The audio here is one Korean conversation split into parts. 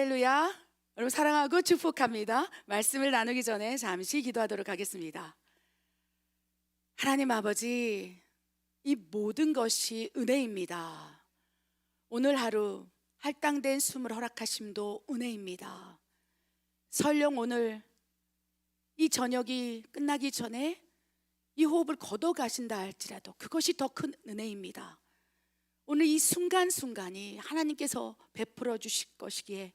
할렐루야. 여러분 사랑하고 축복합니다. 말씀을 나누기 전에 잠시 기도하도록 하겠습니다. 하나님 아버지, 이 모든 것이 은혜입니다. 오늘 하루 할당된 숨을 허락하심도 은혜입니다. 설령 오늘 이 저녁이 끝나기 전에 이 호흡을 거둬 가신다 할지라도 그것이 더 큰 은혜입니다. 오늘 이 순간순간이 하나님께서 베풀어 주실 것이기에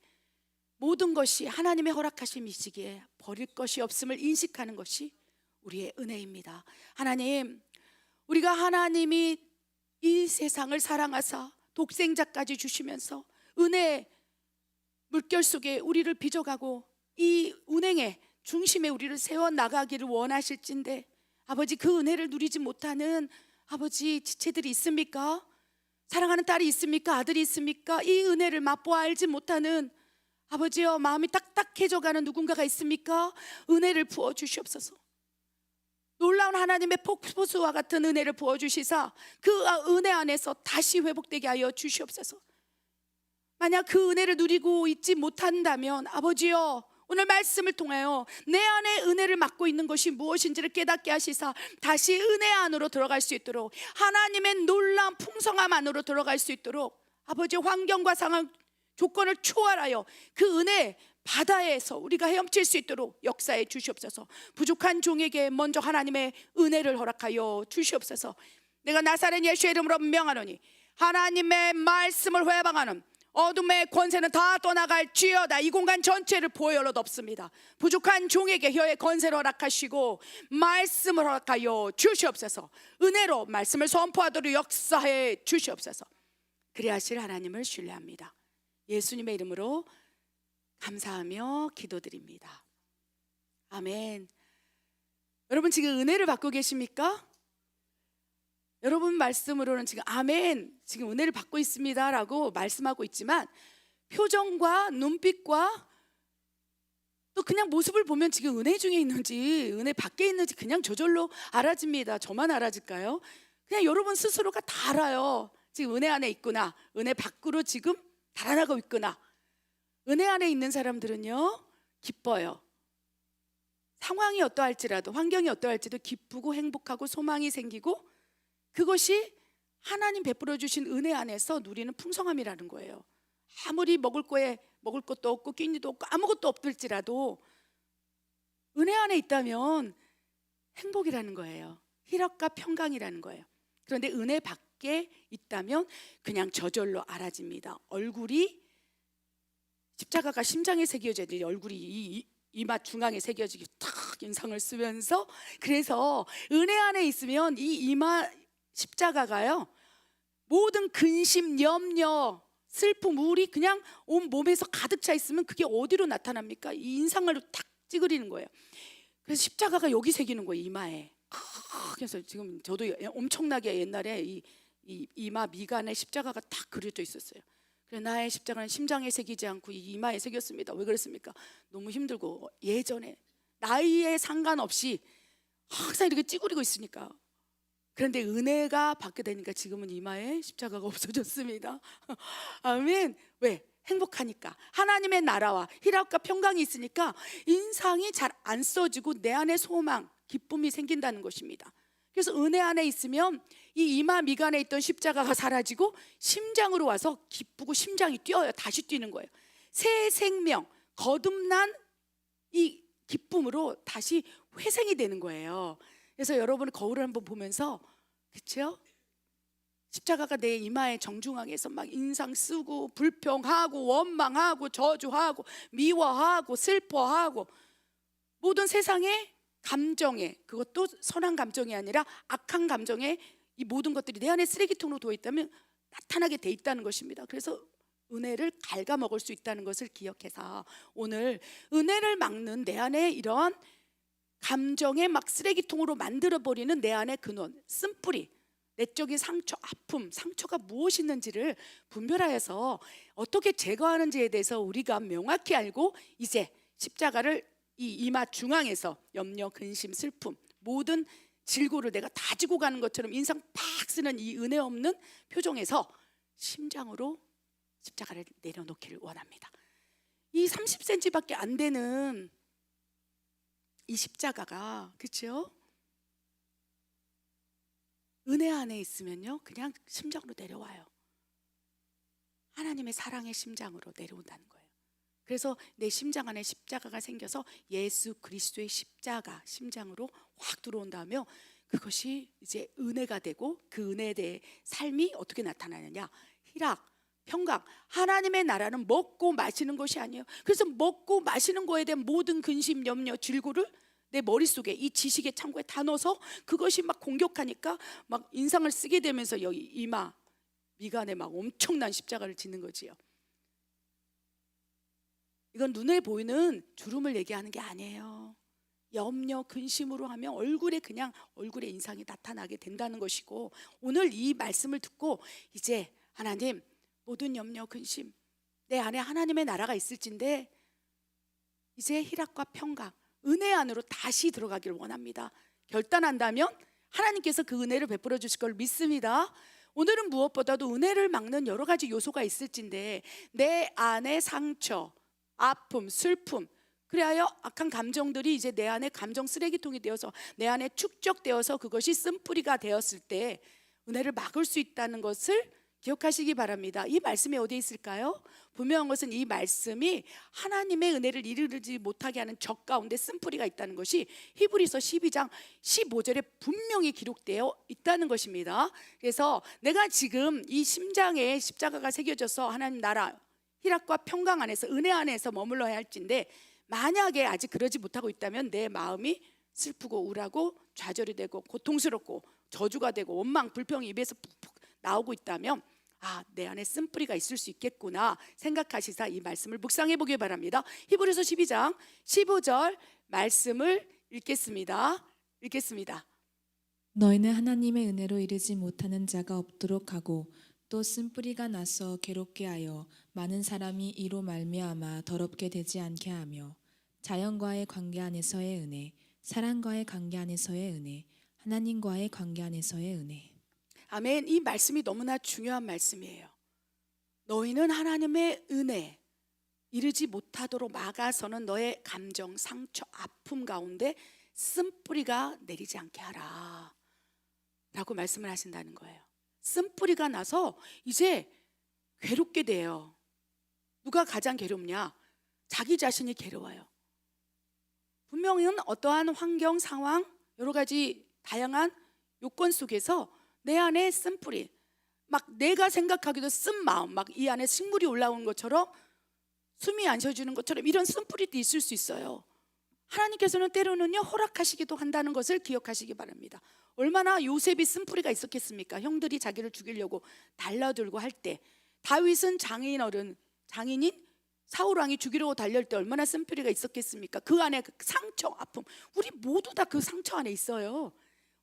모든 것이 하나님의 허락하심이시기에 버릴 것이 없음을 인식하는 것이 우리의 은혜입니다. 하나님, 우리가 하나님이 이 세상을 사랑하사 독생자까지 주시면서 은혜의 물결 속에 우리를 빚어가고 이 운행의 중심에 우리를 세워나가기를 원하실진데 아버지, 그 은혜를 누리지 못하는 아버지 지체들이 있습니까? 사랑하는 딸이 있습니까? 아들이 있습니까? 이 은혜를 맛보아 알지 못하는 아버지여, 마음이 딱딱해져가는 누군가가 있습니까? 은혜를 부어주시옵소서. 놀라운 하나님의 폭포수와 같은 은혜를 부어주시사 그 은혜 안에서 다시 회복되게 하여 주시옵소서. 만약 그 은혜를 누리고 있지 못한다면 아버지여, 오늘 말씀을 통하여 내 안에 은혜를 맡고 있는 것이 무엇인지를 깨닫게 하시사 다시 은혜 안으로 들어갈 수 있도록, 하나님의 놀라운 풍성함 안으로 들어갈 수 있도록 아버지, 환경과 상황 조건을 초월하여 그 은혜 바다에서 우리가 헤엄칠 수 있도록 역사해 주시옵소서. 부족한 종에게 먼저 하나님의 은혜를 허락하여 주시옵소서. 내가 나사렛 예수의 이름으로 명하노니 하나님의 말씀을 회방하는 어둠의 권세는 다 떠나갈지어다. 이 공간 전체를 보혈로 덮습니다. 부족한 종에게 혀의 권세를 허락하시고 말씀을 허락하여 주시옵소서. 은혜로 말씀을 선포하도록 역사해 주시옵소서. 그리하실 하나님을 신뢰합니다. 예수님의 이름으로 감사하며 기도드립니다. 아멘. 여러분 지금 은혜를 받고 계십니까? 여러분 말씀으로는 지금 아멘, 지금 은혜를 받고 있습니다 라고 말씀하고 있지만 표정과 눈빛과 또 그냥 모습을 보면 지금 은혜 중에 있는지 은혜 밖에 있는지 그냥 저절로 알아집니다. 저만 알아질까요? 그냥 여러분 스스로가 다 알아요. 지금 은혜 안에 있구나, 은혜 밖으로 지금 달아나고 있구나. 은혜 안에 있는 사람들은요 기뻐요. 상황이 어떠할지라도, 환경이 어떠할지도 기쁘고 행복하고 소망이 생기고, 그것이 하나님 베풀어 주신 은혜 안에서 누리는 풍성함이라는 거예요. 아무리 먹을 것도 없고 끼니도 없고 아무것도 없을지라도 은혜 안에 있다면 행복이라는 거예요. 희락과 평강이라는 거예요. 그런데 은혜 밖에 있다면 그냥 저절로 알아집니다. 얼굴이, 십자가가 심장에 새겨져야 돼. 얼굴이 이마 중앙에 새겨지기 탁 인상을 쓰면서, 그래서 은혜 안에 있으면 이 이마 십자가가요 모든 근심, 염려, 슬픔, 우울이 그냥 온 몸에서 가득 차 있으면 그게 어디로 나타납니까? 이 인상을 탁 찌그리는 거예요. 그래서 십자가가 여기 새기는 거예요, 이마에. 그래서 지금 저도 엄청나게 옛날에 이 이마 미간에 십자가가 딱 그려져 있었어요. 그래서 나의 십자가는 심장에 새기지 않고 이 이마에 새겼습니다. 왜 그랬습니까? 너무 힘들고 예전에 나이에 상관없이 항상 이렇게 찌그리고 있으니까. 그런데 은혜가 받게 되니까 지금은 이마에 십자가가 없어졌습니다. 아멘. 왜? 행복하니까. 하나님의 나라와 희락과 평강이 있으니까 인상이 잘 안 써지고 내 안에 소망, 기쁨이 생긴다는 것입니다. 그래서 은혜 안에 있으면 이 이마 미간에 있던 십자가가 사라지고 심장으로 와서 기쁘고 심장이 뛰어요. 다시 뛰는 거예요. 새 생명, 거듭난 이 기쁨으로 다시 회생이 되는 거예요. 그래서 여러분 거울을 한번 보면서, 그렇죠? 십자가가 내 이마의 정중앙에서 막 인상 쓰고 불평하고 원망하고 저주하고 미워하고 슬퍼하고 모든 세상의 감정에, 그것도 선한 감정이 아니라 악한 감정에 이 모든 것들이 내 안에 쓰레기통으로 놓여 있다면 나타나게 돼 있다는 것입니다. 그래서 은혜를 갉아먹을 수 있다는 것을 기억해서 오늘 은혜를 막는 내 안에 이러한 감정의 막 쓰레기통으로 만들어버리는 내 안의 근원, 쓴뿌리, 내적인 상처, 아픔, 상처가 무엇이 있는지를 분별하여서 어떻게 제거하는지에 대해서 우리가 명확히 알고 이제 십자가를 이 이마 중앙에서 염려, 근심, 슬픔, 모든 질고를 내가 다 지고 가는 것처럼 인상 팍 쓰는 이 은혜 없는 표정에서 심장으로 십자가를 내려놓기를 원합니다. 이 30cm밖에 안 되는 이 십자가가, 그렇죠? 은혜 안에 있으면요, 그냥 심장으로 내려와요. 하나님의 사랑의 심장으로 내려온다는 거예요. 그래서 내 심장 안에 십자가가 생겨서 예수 그리스도의 십자가 심장으로 확 들어온다며, 그것이 이제 은혜가 되고, 그 은혜에 대해 삶이 어떻게 나타나느냐, 희락, 평강. 하나님의 나라는 먹고 마시는 것이 아니에요. 그래서 먹고 마시는 거에 대한 모든 근심, 염려, 질고를 내 머릿속에, 이 지식의 창고에 다 넣어서 그것이 막 공격하니까 막 인상을 쓰게 되면서 여기 이마, 미간에 막 엄청난 십자가를 짓는 거지요. 이건 눈에 보이는 주름을 얘기하는 게 아니에요. 염려, 근심으로 하면 얼굴에 인상이 나타나게 된다는 것이고, 오늘 이 말씀을 듣고 이제 하나님, 모든 염려, 근심, 내 안에 하나님의 나라가 있을진데 이제 희락과 평강, 은혜 안으로 다시 들어가기를 원합니다. 결단한다면 하나님께서 그 은혜를 베풀어 주실 걸 믿습니다. 오늘은 무엇보다도 은혜를 막는 여러 가지 요소가 있을진데, 내 안에 상처, 아픔, 슬픔, 그래야 악한 감정들이 이제 내 안에 감정 쓰레기통이 되어서 내 안에 축적되어서 그것이 쓴뿌리가 되었을 때 은혜를 막을 수 있다는 것을 기억하시기 바랍니다. 이 말씀이 어디에 있을까요? 분명한 것은 이 말씀이 하나님의 은혜를 이르지 못하게 하는 적 가운데 쓴뿌리가 있다는 것이 히브리서 12장 15절에 분명히 기록되어 있다는 것입니다. 그래서 내가 지금 이 심장에 십자가가 새겨져서 하나님 나라, 희락과 평강 안에서, 은혜 안에서 머물러야 할진데, 만약에 아직 그러지 못하고 있다면 내 마음이 슬프고 우울하고 좌절이 되고 고통스럽고 저주가 되고 원망, 불평이 입에서 푹푹 나오고 있다면, 내 안에 쓴뿌리가 있을 수 있겠구나 생각하시사 이 말씀을 묵상해 보기 바랍니다. 히브리서 12장 15절 말씀을 읽겠습니다. 너희는 하나님의 은혜로 이르지 못하는 자가 없도록 하고, 또 쓴뿌리가 나서 괴롭게 하여 많은 사람이 이로 말미암아 더럽게 되지 않게 하며, 자연과의 관계 안에서의 은혜, 사랑과의 관계 안에서의 은혜, 하나님과의 관계 안에서의 은혜. 아멘. 이 말씀이 너무나 중요한 말씀이에요. 너희는 하나님의 은혜 이르지 못하도록 막아서는 너의 감정, 상처, 아픔 가운데 쓴뿌리가 내리지 않게 하라 라고 말씀을 하신다는 거예요. 쓴뿌리가 나서 이제 괴롭게 돼요. 누가 가장 괴롭냐? 자기 자신이 괴로워요. 분명히는 어떠한 환경, 상황, 여러 가지 다양한 요건 속에서 내 안에 쓴뿌리, 막 내가 생각하기도 쓴 마음, 막 이 안에 식물이 올라오는 것처럼, 숨이 안 쉬어지는 것처럼 이런 쓴뿌리도 있을 수 있어요. 하나님께서는 때로는요 허락하시기도 한다는 것을 기억하시기 바랍니다. 얼마나 요셉이 쓴뿌리가 있었겠습니까? 형들이 자기를 죽이려고 달라들고 할 때, 다윗은 장인인 사울 왕이 죽이려고 달릴 때 얼마나 쓴뿌리가 있었겠습니까? 그 안에 그 상처, 아픔, 우리 모두 다 그 상처 안에 있어요.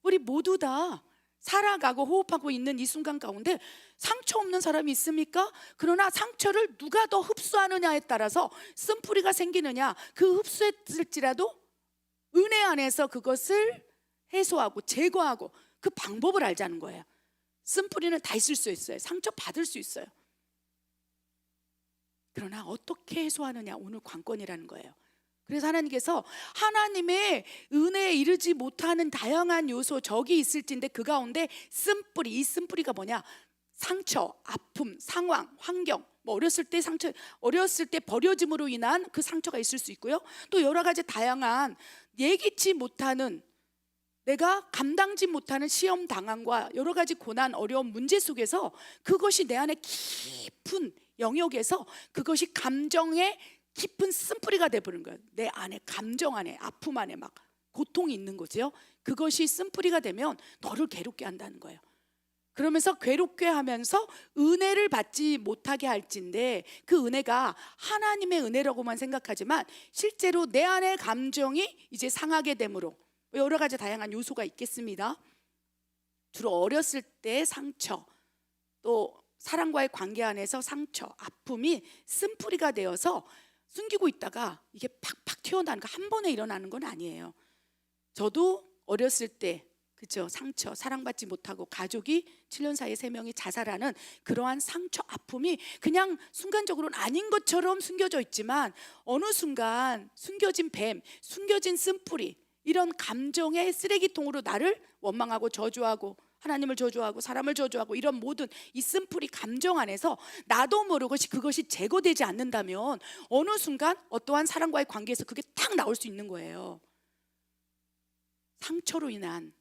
우리 모두 다 살아가고 호흡하고 있는 이 순간 가운데 상처 없는 사람이 있습니까? 그러나 상처를 누가 더 흡수하느냐에 따라서 쓴뿌리가 생기느냐, 그 흡수했을지라도 은혜 안에서 그것을 해소하고 제거하고 그 방법을 알자는 거예요. 쓴뿌리는 다 있을 수 있어요. 상처 받을 수 있어요. 그러나 어떻게 해소하느냐, 오늘 관건이라는 거예요. 그래서 하나님께서 하나님의 은혜에 이르지 못하는 다양한 요소, 적이 있을진데 그 가운데 쓴뿌리, 이 쓴뿌리가 뭐냐? 상처, 아픔, 상황, 환경, 어렸을 때 상처, 어렸을 때 버려짐으로 인한 그 상처가 있을 수 있고요. 또 여러 가지 다양한 예기치 못하는, 내가 감당지 못하는 시험 당함과 여러 가지 고난, 어려운 문제 속에서 그것이 내 안에 깊은 영역에서 그것이 감정의 깊은 쓴뿌리가 돼버린 거예요. 내 안에, 감정 안에, 아픔 안에 막 고통이 있는 거죠. 그것이 쓴뿌리가 되면 너를 괴롭게 한다는 거예요. 그러면서 괴롭게 하면서 은혜를 받지 못하게 할진데, 그 은혜가 하나님의 은혜라고만 생각하지만 실제로 내 안의 감정이 이제 상하게 되므로 여러 가지 다양한 요소가 있겠습니다. 주로 어렸을 때 상처, 또 사랑과의 관계 안에서 상처, 아픔이 쓴뿌리가 되어서 숨기고 있다가 이게 팍팍 튀어나오는 거, 한 번에 일어나는 건 아니에요. 저도 어렸을 때 그죠? 상처, 사랑받지 못하고 가족이 7년 사이에 3명이 자살하는 그러한 상처, 아픔이 그냥 순간적으로는 아닌 것처럼 숨겨져 있지만 어느 순간 숨겨진 뱀, 숨겨진 쓴뿌리, 이런 감정의 쓰레기통으로 나를 원망하고 저주하고 하나님을 저주하고 사람을 저주하고 이런 모든 이 쓴뿌리 감정 안에서 나도 모르고 그것이 제거되지 않는다면 어느 순간 어떠한 사람과의 관계에서 그게 딱 나올 수 있는 거예요. 상처로 인한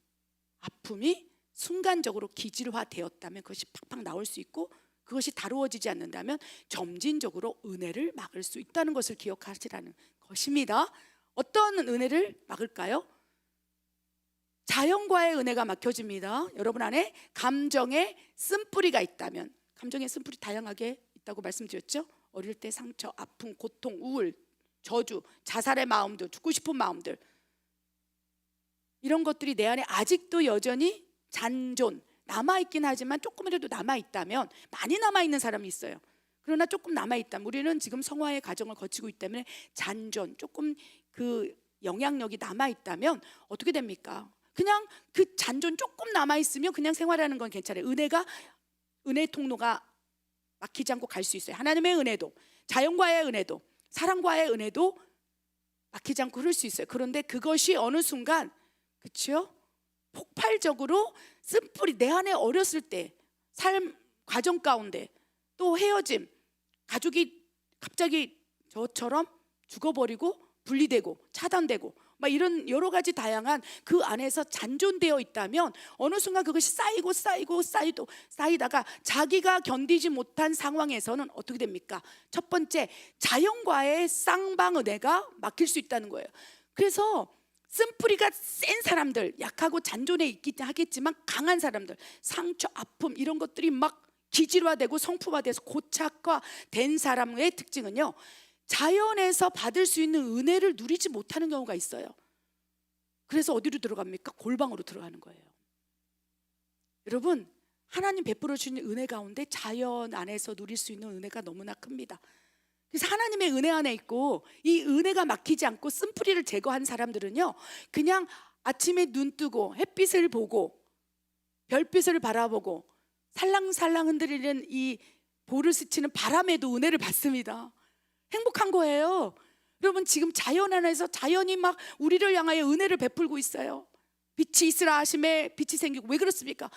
아픔이 순간적으로 기질화되었다면 그것이 팍팍 나올 수 있고, 그것이 다루어지지 않는다면 점진적으로 은혜를 막을 수 있다는 것을 기억하시라는 것입니다. 어떤 은혜를 막을까요? 자연과의 은혜가 막혀집니다. 여러분 안에 감정의 쓴뿌리가 있다면, 감정의 쓴뿌리 다양하게 있다고 말씀드렸죠. 어릴 때 상처, 아픔, 고통, 우울, 저주, 자살의 마음들, 죽고 싶은 마음들, 이런 것들이 내 안에 아직도 여전히 잔존, 남아있긴 하지만 조금이라도 남아있다면, 많이 남아있는 사람이 있어요. 그러나 조금 남아있다면, 우리는 지금 성화의 과정을 거치고 있기 때문에 잔존, 조금 그 영향력이 남아있다면 어떻게 됩니까? 그냥 그 잔존 조금 남아있으면 그냥 생활하는 건 괜찮아요. 은혜의 통로가 막히지 않고 갈 수 있어요. 하나님의 은혜도, 자연과의 은혜도, 사랑과의 은혜도 막히지 않고 흐를 수 있어요. 그런데 그것이 어느 순간, 그렇죠? 폭발적으로 쓴뿌리, 내 안에 어렸을 때 삶 과정 가운데 또 헤어짐, 가족이 갑자기 저처럼 죽어버리고 분리되고 차단되고 막 이런 여러 가지 다양한 그 안에서 잔존되어 있다면 어느 순간 그것이 쌓이다가 자기가 견디지 못한 상황에서는 어떻게 됩니까? 첫 번째, 자연과의 쌍방 은혜가 막힐 수 있다는 거예요. 그래서 쓴뿌리가 센 사람들, 약하고 잔존해 있긴 하겠지만 강한 사람들, 상처, 아픔 이런 것들이 막 기질화되고 성품화돼서 고착화된 사람의 특징은요, 자연에서 받을 수 있는 은혜를 누리지 못하는 경우가 있어요. 그래서 어디로 들어갑니까? 골방으로 들어가는 거예요. 여러분, 하나님 베풀어 주시는 은혜 가운데 자연 안에서 누릴 수 있는 은혜가 너무나 큽니다. 그래서 하나님의 은혜 안에 있고 이 은혜가 막히지 않고 쓴뿌리를 제거한 사람들은요, 그냥 아침에 눈 뜨고 햇빛을 보고 별빛을 바라보고 살랑살랑 흔들리는 이 볼을 스치는 바람에도 은혜를 받습니다. 행복한 거예요. 여러분, 지금 자연 안에서 자연이 막 우리를 향하여 은혜를 베풀고 있어요. 빛이 있으라 하심에 빛이 생기고. 왜 그렇습니까?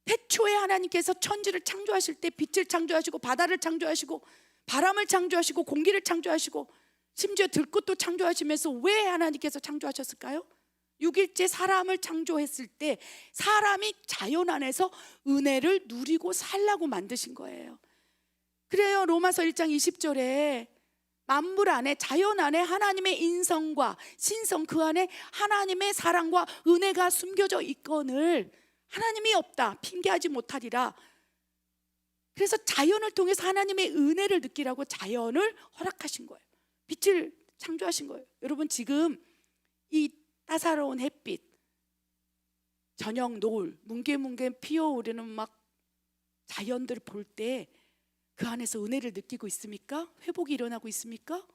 태초에 하나님께서 천지를 창조하실 때 빛을 창조하시고 바다를 창조하시고 바람을 창조하시고 공기를 창조하시고 심지어 들꽃도 창조하시면서 왜 하나님께서 창조하셨을까요? 6일째 사람을 창조했을 때 사람이 자연 안에서 은혜를 누리고 살라고 만드신 거예요. 그래요. 로마서 1장 20절에 만물 안에, 자연 안에 하나님의 인성과 신성, 그 안에 하나님의 사랑과 은혜가 숨겨져 있거늘 하나님이 없다 핑계하지 못하리라. 그래서 자연을 통해서 하나님의 은혜를 느끼라고 자연을 허락하신 거예요. 빛을 창조하신 거예요. 여러분, 지금 이 따사로운 햇빛, 저녁 노을, 뭉게뭉게 피어오르는 막 자연들을 볼 때 그 안에서 은혜를 느끼고 있습니까? 회복이 일어나고 있습니까?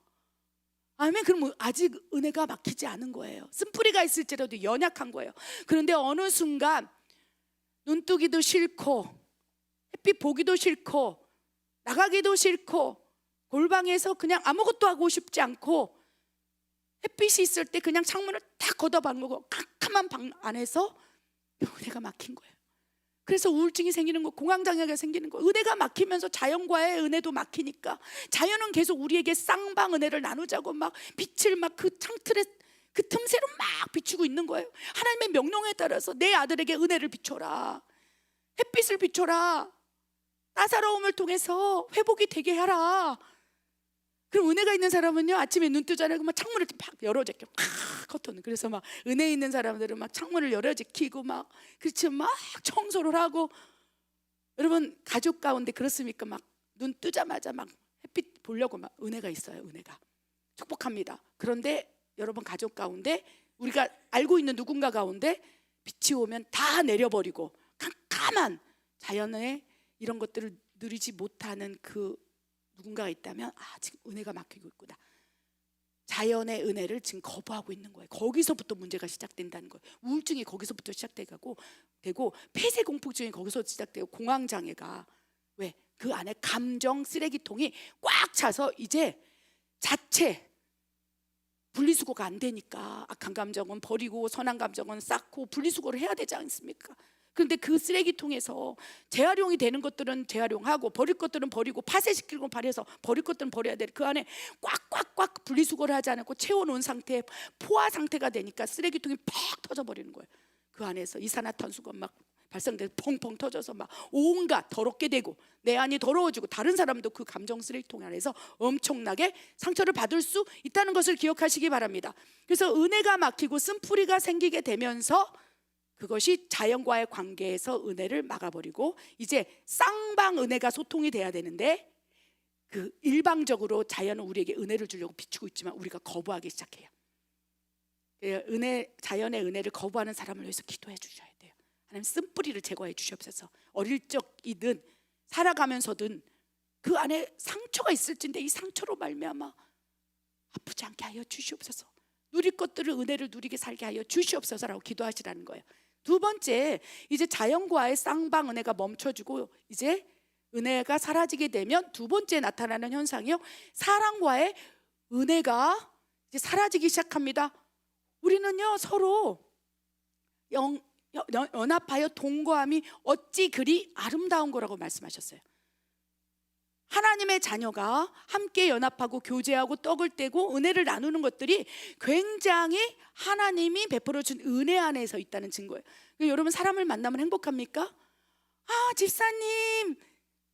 아멘. 그럼 아직 은혜가 막히지 않은 거예요. 쓴뿌리가 있을지라도 연약한 거예요. 그런데 어느 순간 눈뜨기도 싫고 햇빛 보기도 싫고 나가기도 싫고 골방에서 그냥 아무것도 하고 싶지 않고 햇빛이 있을 때 그냥 창문을 딱 걷어박고 캄캄한 방 안에서 은혜가 막힌 거예요. 그래서 우울증이 생기는 거, 공황장애가 생기는 거. 은혜가 막히면서 자연과의 은혜도 막히니까 자연은 계속 우리에게 쌍방 은혜를 나누자고 막 빛을 막 그 창틀에 그 틈새로 막 비추고 있는 거예요. 하나님의 명령에 따라서 내 아들에게 은혜를 비춰라, 햇빛을 비춰라, 따사로움을 통해서 회복이 되게 하라. 그럼 은혜가 있는 사람은요, 아침에 눈 뜨잖아요. 막 창문을 팍 열어제껴, 커튼. 그래서 막 은혜 있는 사람들은 막 창문을 열어제끼고 막 그렇지 막 청소를 하고. 여러분, 가족 가운데 그렇습니까? 막 눈 뜨자마자 막 햇빛 보려고 막 은혜가 있어요. 은혜가 축복합니다. 그런데 여러분, 가족 가운데 우리가 알고 있는 누군가 가운데 빛이 오면 다 내려버리고 깜깜한 자연의 이런 것들을 누리지 못하는 그 누군가가 있다면, 아, 지금 은혜가 막히고 있구나. 자연의 은혜를 지금 거부하고 있는 거예요. 거기서부터 문제가 시작된다는 거예요. 우울증이 거기서부터 시작되고 되고 폐쇄공포증이 거기서 시작되고 공황장애가 왜? 그 안에 감정 쓰레기통이 꽉 차서 이제 자체 분리수거가 안 되니까 악한 감정은 버리고 선한 감정은 쌓고 분리수거를 해야 되지 않습니까? 그런데 그 쓰레기통에서 재활용이 되는 것들은 재활용하고 버릴 것들은 버리고 파쇄시키고 발해서 버릴 것들은 버려야 돼. 그 안에 꽉꽉꽉 분리수거를 하지 않고 채워놓은 상태, 포화 상태가 되니까 쓰레기통이 팍 터져버리는 거예요. 그 안에서 이산화탄소가 막 발생돼서 펑펑 터져서 막 온갖 더럽게 되고 내 안이 더러워지고 다른 사람도 그 감정 쓰레기통 안에서 엄청나게 상처를 받을 수 있다는 것을 기억하시기 바랍니다. 그래서 은혜가 막히고 쓴뿌리가 생기게 되면서 그것이 자연과의 관계에서 은혜를 막아버리고 이제 쌍방 은혜가 소통이 돼야 되는데 그 일방적으로 자연은 우리에게 은혜를 주려고 비추고 있지만 우리가 거부하기 시작해요. 자연의 은혜를 거부하는 사람을 위해서 기도해 주셔야 돼요. 하나님 쓴뿌리를 제거해 주시옵소서. 어릴 적이든 살아가면서든 그 안에 상처가 있을진데 이 상처로 말미암아 아프지 않게 하여 주시옵소서. 누릴 것들을 은혜를 누리게 살게 하여 주시옵소서라고 기도하시라는 거예요. 두 번째, 이제 자연과의 쌍방 은혜가 멈춰지고 이제 은혜가 사라지게 되면 두 번째 나타나는 현상이요, 사랑과의 은혜가 이제 사라지기 시작합니다. 우리는요 서로 연합하여 동거함이 어찌 그리 아름다운 거라고 말씀하셨어요. 하나님의 자녀가 함께 연합하고 교제하고 떡을 떼고 은혜를 나누는 것들이 굉장히 하나님이 베풀어 준 은혜 안에서 있다는 증거예요. 여러분 사람을 만나면 행복합니까? 아, 집사님,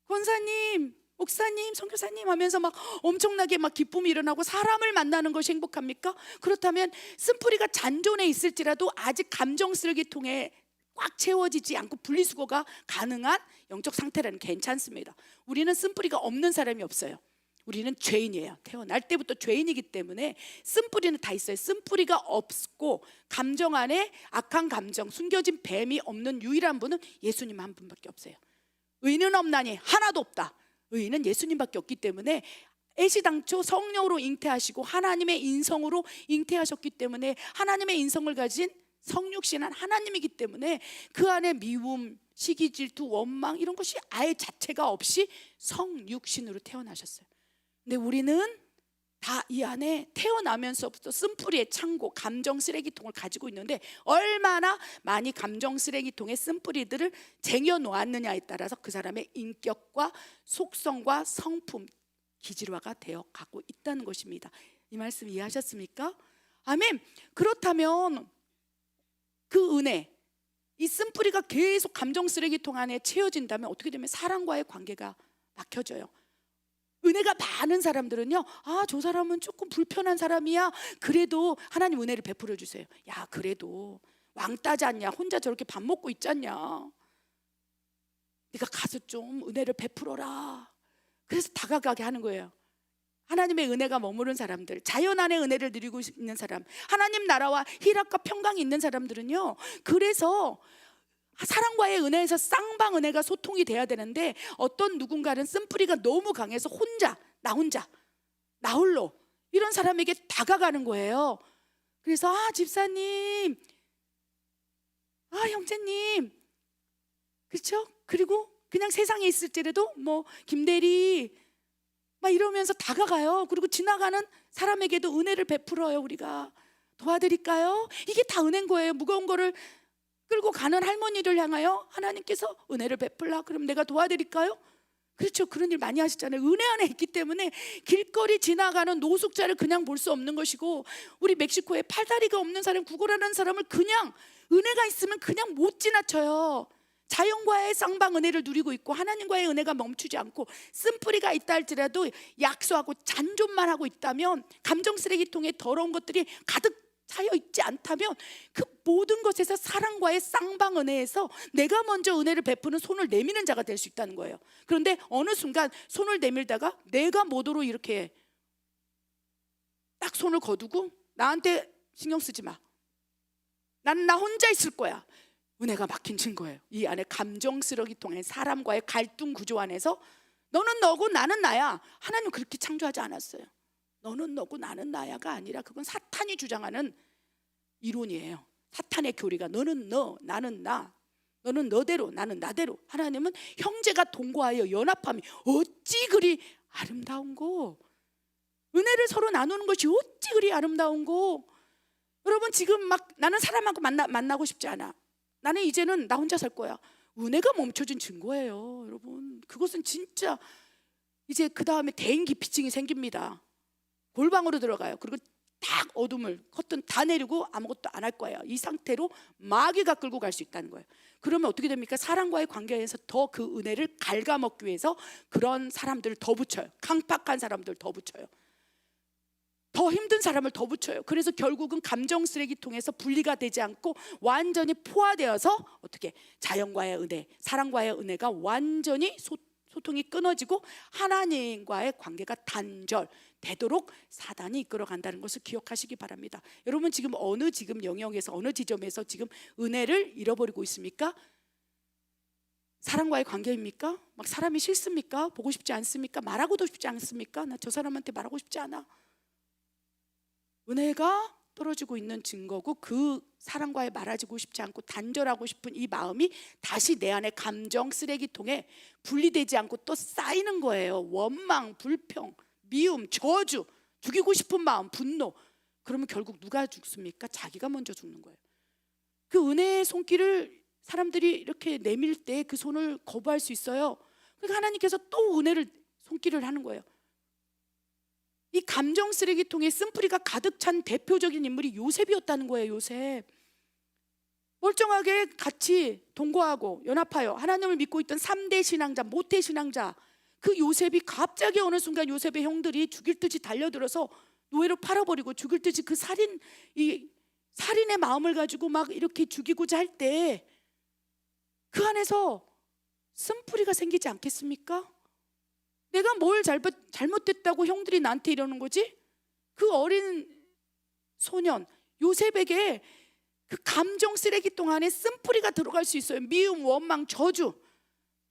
권사님, 목사님, 선교사님 하면서 막 엄청나게 막 기쁨이 일어나고 사람을 만나는 것이 행복합니까? 그렇다면 쓴뿌리가 잔존해 있을지라도 아직 감정 쓰레기통에 꽉 채워지지 않고 분리수거가 가능한 영적 상태라는 괜찮습니다. 우리는 쓴뿌리가 없는 사람이 없어요. 우리는 죄인이에요. 태어날 때부터 죄인이기 때문에 쓴뿌리는 다 있어요. 쓴뿌리가 없고 감정 안에 악한 감정, 숨겨진 뱀이 없는 유일한 분은 예수님 한 분밖에 없어요. 의인은 없나니 하나도 없다. 의인은 예수님밖에 없기 때문에 애시당초 성령으로 잉태하시고 하나님의 인성으로 잉태하셨기 때문에 하나님의 인성을 가진 성육신한 하나님이기 때문에 그 안에 미움, 시기, 질투, 원망 이런 것이 아예 자체가 없이 성육신으로 태어나셨어요. 근데 우리는 다 이 안에 태어나면서부터 쓴뿌리의 창고, 감정 쓰레기통을 가지고 있는데 얼마나 많이 감정 쓰레기통에 쓴뿌리들을 쟁여놓았느냐에 따라서 그 사람의 인격과 속성과 성품, 기질화가 되어 가고 있다는 것입니다. 이 말씀 이해하셨습니까? 아멘. 그렇다면 그 은혜, 이 쓴뿌리가 계속 감정 쓰레기통 안에 채워진다면 어떻게 되면 사랑과의 관계가 막혀져요. 은혜가 많은 사람들은요, 아, 저 사람은 조금 불편한 사람이야. 그래도 하나님 은혜를 베풀어 주세요. 야, 그래도 왕따지 않냐? 혼자 저렇게 밥 먹고 있지 않냐? 네가 가서 좀 은혜를 베풀어라. 그래서 다가가게 하는 거예요. 하나님의 은혜가 머무른 사람들, 자연 안에 은혜를 누리고 있는 사람, 하나님 나라와 희락과 평강이 있는 사람들은요, 그래서 사랑과의 은혜에서 쌍방 은혜가 소통이 돼야 되는데 어떤 누군가는 쓴뿌리가 너무 강해서 나 혼자 나 홀로 이런 사람에게 다가가는 거예요. 그래서 아, 집사님, 아, 형제님, 그렇죠? 그리고 그냥 세상에 있을지라도 뭐 김대리 막 이러면서 다가가요. 그리고 지나가는 사람에게도 은혜를 베풀어요. 우리가 도와드릴까요? 이게 다 은혜인 거예요. 무거운 거를 끌고 가는 할머니를 향하여 하나님께서 은혜를 베풀라 그럼 내가 도와드릴까요? 그렇죠. 그런 일 많이 하시잖아요. 은혜 안에 있기 때문에 길거리 지나가는 노숙자를 그냥 볼 수 없는 것이고, 우리 멕시코에 팔다리가 없는 사람, 구걸하는 사람을 그냥 은혜가 있으면 그냥 못 지나쳐요. 자연과의 쌍방 은혜를 누리고 있고 하나님과의 은혜가 멈추지 않고 쓴뿌리가 있다 할지라도 약소하고 잔존만 하고 있다면, 감정 쓰레기통에 더러운 것들이 가득 차여 있지 않다면 그 모든 것에서 사랑과의 쌍방 은혜에서 내가 먼저 은혜를 베푸는 손을 내미는 자가 될 수 있다는 거예요. 그런데 어느 순간 손을 내밀다가 내가 모도로 이렇게 딱 손을 거두고 나한테 신경 쓰지 마, 나는 나 혼자 있을 거야, 은혜가 막힌 증거예요. 이 안에 감정 쓰레기통에 사람과의 갈등 구조 안에서 너는 너고 나는 나야. 하나님 그렇게 창조하지 않았어요. 너는 너고 나는 나야가 아니라 그건 사탄이 주장하는 이론이에요. 사탄의 교리가 너는 너, 나는 나, 너는 너대로 나는 나대로. 하나님은 형제가 동거하여 연합함이 어찌 그리 아름다운고, 은혜를 서로 나누는 것이 어찌 그리 아름다운고. 여러분 지금 막 나는 사람하고 만나고 싶지 않아, 나는 이제는 나 혼자 살 거야, 은혜가 멈춰진 증거예요. 여러분 그것은 진짜 이제 그 다음에 대인 기피증이 생깁니다. 골방으로 들어가요. 그리고 딱 어둠을 커튼 다 내리고 아무것도 안 할 거예요. 이 상태로 마귀가 끌고 갈 수 있다는 거예요. 그러면 어떻게 됩니까? 사랑과의 관계에서 더 그 은혜를 갉아먹기 위해서 그런 사람들을 더 붙여요. 강팍한 사람들 더 붙여요. 더 힘든 사람을 더 붙여요. 그래서 결국은 감정 쓰레기통에서 분리가 되지 않고 완전히 포화되어서 어떻게 자연과의 은혜, 사랑과의 은혜가 완전히 소통이 끊어지고 하나님과의 관계가 단절되도록 사단이 이끌어 간다는 것을 기억하시기 바랍니다. 여러분 지금 지금 영역에서 어느 지점에서 지금 은혜를 잃어버리고 있습니까? 사랑과의 관계입니까? 막 사람이 싫습니까? 보고 싶지 않습니까? 말하고도 싶지 않습니까? 나 저 사람한테 말하고 싶지 않아. 은혜가 떨어지고 있는 증거고, 그 사랑과에 말하고 싶지 않고 단절하고 싶은 이 마음이 다시 내 안에 감정 쓰레기통에 분리되지 않고 또 쌓이는 거예요. 원망, 불평, 미움, 저주, 죽이고 싶은 마음, 분노. 그러면 결국 누가 죽습니까? 자기가 먼저 죽는 거예요. 그 은혜의 손길을 사람들이 이렇게 내밀 때 그 손을 거부할 수 있어요. 그러니까 하나님께서 또 은혜를 손길을 하는 거예요. 이 감정 쓰레기통에 쓴뿌리가 가득 찬 대표적인 인물이 요셉이었다는 거예요. 요셉 멀쩡하게 같이 동거하고 연합하여 하나님을 믿고 있던 3대 신앙자, 모태 신앙자, 그 요셉이 갑자기 어느 순간 요셉의 형들이 죽일 듯이 달려들어서 노예로 팔아버리고 죽일 듯이 그 살인의 마음을 가지고 막 이렇게 죽이고자 할 때 그 안에서 쓴뿌리가 생기지 않겠습니까? 내가 뭘 잘못됐다고 형들이 나한테 이러는 거지? 그 어린 소년 요셉에게 그 감정 쓰레기통 안에 쓴뿌리가 들어갈 수 있어요. 미움, 원망, 저주.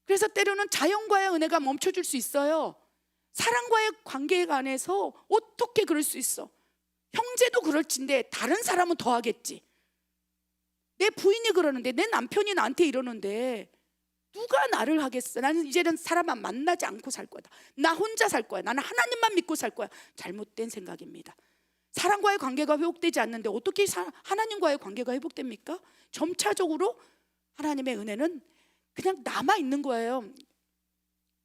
그래서 때로는 자연과의 은혜가 멈춰줄 수 있어요. 사랑과의 관계 안에서 어떻게 그럴 수 있어? 형제도 그럴진데 다른 사람은 더 하겠지. 내 부인이 그러는데, 내 남편이 나한테 이러는데 누가 나를 하겠어? 나는 이제는 사람만 만나지 않고 살 거다. 나 혼자 살 거야. 나는 하나님만 믿고 살 거야. 잘못된 생각입니다. 사랑과의 관계가 회복되지 않는데 어떻게 하나님과의 관계가 회복됩니까? 점차적으로 하나님의 은혜는 그냥 남아 있는 거예요.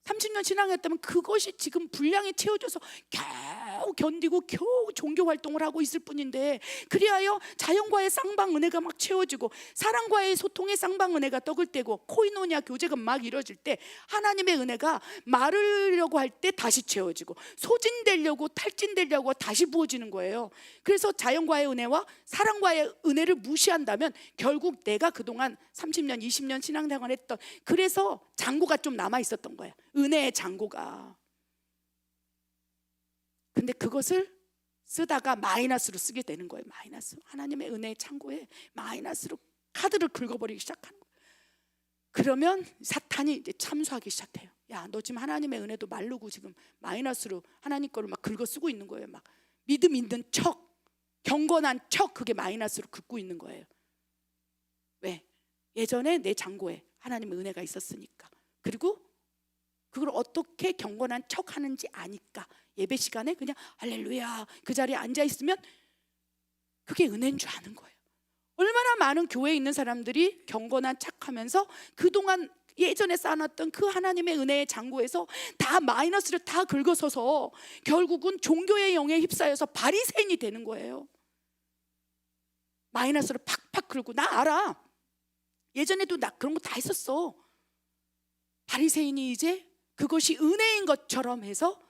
30년 신앙했다면 그것이 지금 분량이 채워져서 겨우 견디고 겨우 종교 활동을 하고 있을 뿐인데, 그리하여 자연과의 쌍방 은혜가 막 채워지고 사랑과의 소통의 쌍방 은혜가 떡을 떼고 코이노니아 교제가 막 이루어질 때 하나님의 은혜가 마르려고 할 때 다시 채워지고 소진되려고 탈진되려고 다시 부어지는 거예요. 그래서 자연과의 은혜와 사랑과의 은혜를 무시한다면 결국 내가 그동안 30년 20년 신앙생활 했던, 그래서 장고가 좀 남아 있었던 거예요. 은혜의 장고가. 근데 그것을 쓰다가 마이너스로 쓰게 되는 거예요. 마이너스. 하나님의 은혜의 창고에 마이너스로 카드를 긁어버리기 시작하는 거예요. 그러면 사탄이 이제 참수하기 시작해요. 야, 너 지금 하나님의 은혜도 마르고 지금 마이너스로 하나님 거를 막 긁어 쓰고 있는 거예요. 막 믿음 있는 척, 경건한 척, 그게 마이너스로 긁고 있는 거예요. 왜? 예전에 내 장고에 하나님의 은혜가 있었으니까. 그리고 그걸 어떻게 경건한 척 하는지 아니까 예배 시간에 그냥 할렐루야 그 자리에 앉아 있으면 그게 은혜인 줄 아는 거예요. 얼마나 많은 교회에 있는 사람들이 경건한 척하면서 그동안 예전에 쌓아놨던 그 하나님의 은혜의 장고에서 다 마이너스를 다 긁어서서 결국은 종교의 영에 휩싸여서 바리새인이 되는 거예요. 마이너스를 팍팍 긁고. 나 알아. 예전에도 나 그런 거 다 했었어. 바리새인이 이제 그것이 은혜인 것처럼 해서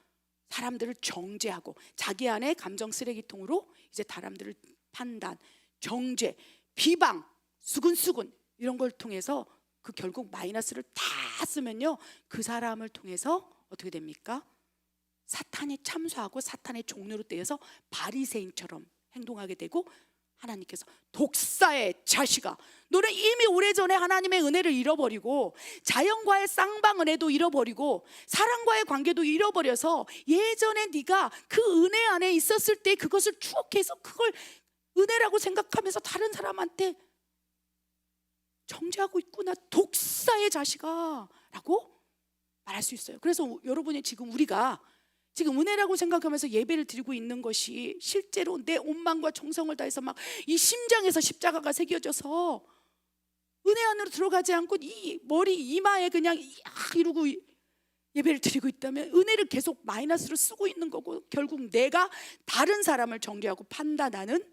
사람들을 정죄하고 자기 안에 감정 쓰레기통으로 이제 사람들을 판단, 정죄, 비방, 수근수근 이런 걸 통해서 그 결국 마이너스를 다 쓰면요, 그 사람을 통해서 어떻게 됩니까? 사탄이 참수하고 사탄의 종로로 떼어서 바리새인처럼 행동하게 되고 하나님께서 독사의 자식아, 너는 이미 오래전에 하나님의 은혜를 잃어버리고 자연과의 쌍방 은혜도 잃어버리고 사랑과의 관계도 잃어버려서 예전에 네가 그 은혜 안에 있었을 때 그것을 추억해서 그걸 은혜라고 생각하면서 다른 사람한테 정죄하고 있구나, 독사의 자식아 라고 말할 수 있어요. 그래서 여러분이 지금 우리가 지금 은혜라고 생각하면서 예배를 드리고 있는 것이 실제로 내 온 마음과 정성을 다해서 막 이 심장에서 십자가가 새겨져서 은혜 안으로 들어가지 않고 이 머리 이마에 그냥 이러고 예배를 드리고 있다면 은혜를 계속 마이너스로 쓰고 있는 거고, 결국 내가 다른 사람을 정죄하고 판단하는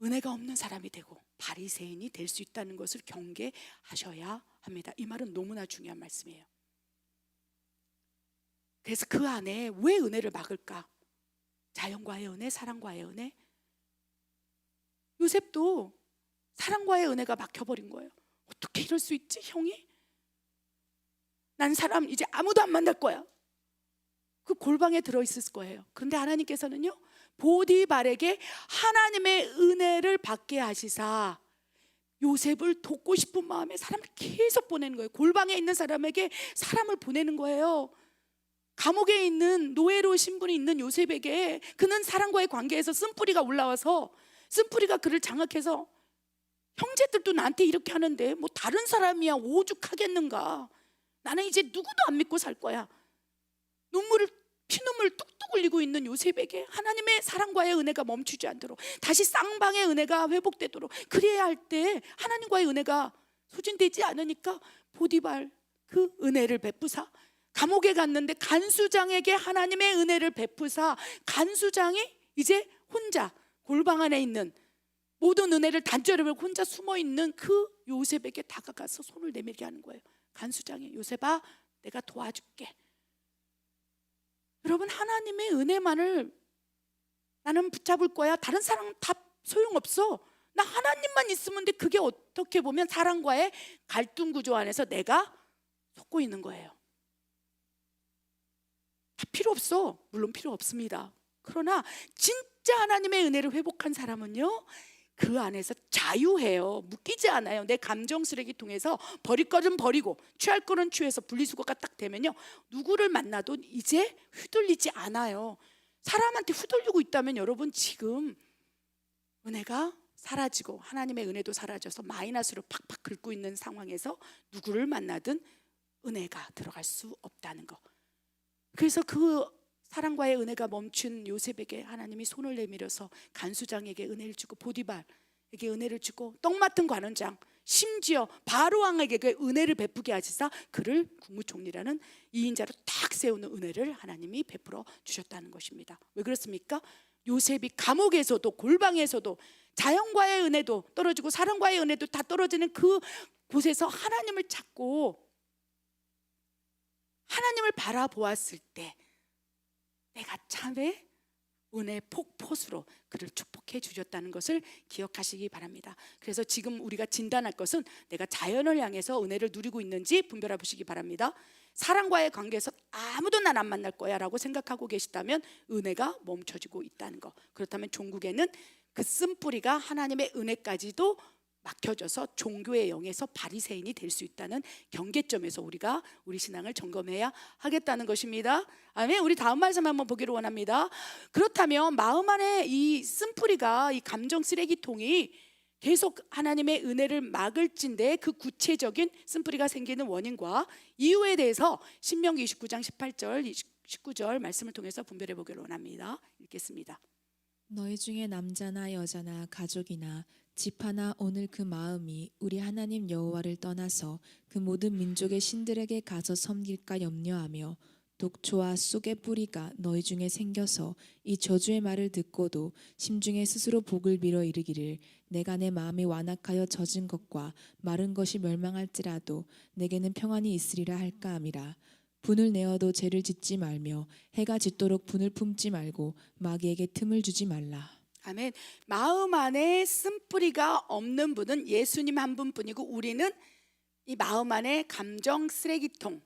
은혜가 없는 사람이 되고 바리새인이 될 수 있다는 것을 경계하셔야 합니다. 이 말은 너무나 중요한 말씀이에요. 그래서 그 안에 왜 은혜를 막을까? 자연과의 은혜, 사랑과의 은혜. 요셉도 사랑과의 은혜가 막혀버린 거예요. 어떻게 이럴 수 있지, 형이? 난 사람 이제 아무도 안 만날 거야. 그 골방에 들어있을 거예요. 그런데 하나님께서는요, 보디발에게 하나님의 은혜를 받게 하시사 요셉을 돕고 싶은 마음에 사람을 계속 보내는 거예요. 골방에 있는 사람에게 사람을 보내는 거예요. 감옥에 있는 노예로 신분이 있는 요셉에게 그는 사랑과의 관계에서 쓴뿌리가 올라와서 쓴뿌리가 그를 장악해서 형제들도 나한테 이렇게 하는데 뭐 다른 사람이야 오죽하겠는가, 나는 이제 누구도 안 믿고 살 거야. 피눈물 뚝뚝 흘리고 있는 요셉에게 하나님의 사랑과의 은혜가 멈추지 않도록, 다시 쌍방의 은혜가 회복되도록, 그래야 할 때 하나님과의 은혜가 소진되지 않으니까 보디발 그 은혜를 베푸사 감옥에 갔는데 간수장에게 하나님의 은혜를 베푸사 간수장이 이제 혼자 골방 안에 있는 모든 은혜를 단절해 버리고 혼자 숨어 있는 그 요셉에게 다가가서 손을 내밀게 하는 거예요. 간수장이, 요셉아 내가 도와줄게. 여러분, 하나님의 은혜만을 나는 붙잡을 거야. 다른 사람 다 소용없어. 나 하나님만 있으면 돼. 그게 어떻게 보면 사랑과의 갈등 구조 안에서 내가 속고 있는 거예요. 다 필요 없어. 물론 필요 없습니다. 그러나 진짜 하나님의 은혜를 회복한 사람은요, 그 안에서 자유해요. 묶이지 않아요. 내 감정 쓰레기통에서 버릴 거는 버리고 취할 거는 취해서 분리수거가 딱 되면요, 누구를 만나도 이제 휘둘리지 않아요. 사람한테 휘둘리고 있다면 여러분 지금 은혜가 사라지고 하나님의 은혜도 사라져서 마이너스로 팍팍 긁고 있는 상황에서 누구를 만나든 은혜가 들어갈 수 없다는 거. 그래서 그 사랑과의 은혜가 멈춘 요셉에게 하나님이 손을 내밀어서 간수장에게 은혜를 주고 보디발에게 은혜를 주고 떡 맡은 관원장, 심지어 바로 왕에게 그 은혜를 베푸게 하시사 그를 국무총리라는 2인자로 딱 세우는 은혜를 하나님이 베풀어 주셨다는 것입니다. 왜 그렇습니까? 요셉이 감옥에서도 골방에서도 자연과의 은혜도 떨어지고 사랑과의 은혜도 다 떨어지는 그 곳에서 하나님을 찾고 하나님을 바라보았을 때 내가 참에 은혜 폭포수로 그를 축복해 주셨다는 것을 기억하시기 바랍니다. 그래서 지금 우리가 진단할 것은 내가 자연을 향해서 은혜를 누리고 있는지 분별해 보시기 바랍니다. 사랑과의 관계에서 아무도 난 안 만날 거야 라고 생각하고 계시다면 은혜가 멈춰지고 있다는 거. 그렇다면 종국에는 그 쓴뿌리가 하나님의 은혜까지도 막혀져서 종교의 영에서 바리새인이 될 수 있다는 경계점에서 우리가 우리 신앙을 점검해야 하겠다는 것입니다. 아멘. 우리 다음 말씀 한번 보기를 원합니다. 그렇다면 마음 안에 이 쓴뿌리가, 이 감정 쓰레기통이 계속 하나님의 은혜를 막을진데 그 구체적인 쓴뿌리가 생기는 원인과 이유에 대해서 신명기 29장 18절 19절 말씀을 통해서 분별해 보기를 원합니다. 읽겠습니다. 너희 중에 남자나 여자나 가족이나 집 하나 오늘 그 마음이 우리 하나님 여호와를 떠나서 그 모든 민족의 신들에게 가서 섬길까 염려하며 독초와 쑥의 뿌리가 너희 중에 생겨서 이 저주의 말을 듣고도 심중에 스스로 복을 빌어 이르기를 내가 내 마음이 완악하여 젖은 것과 마른 것이 멸망할지라도 내게는 평안이 있으리라 할까 함이라. 분을 내어도 죄를 짓지 말며 해가 짓도록 분을 품지 말고 마귀에게 틈을 주지 말라. 아멘. 마음 안에 쓴뿌리가 없는 분은 예수님 한 분뿐이고 우리는 이 마음 안에 감정 쓰레기통,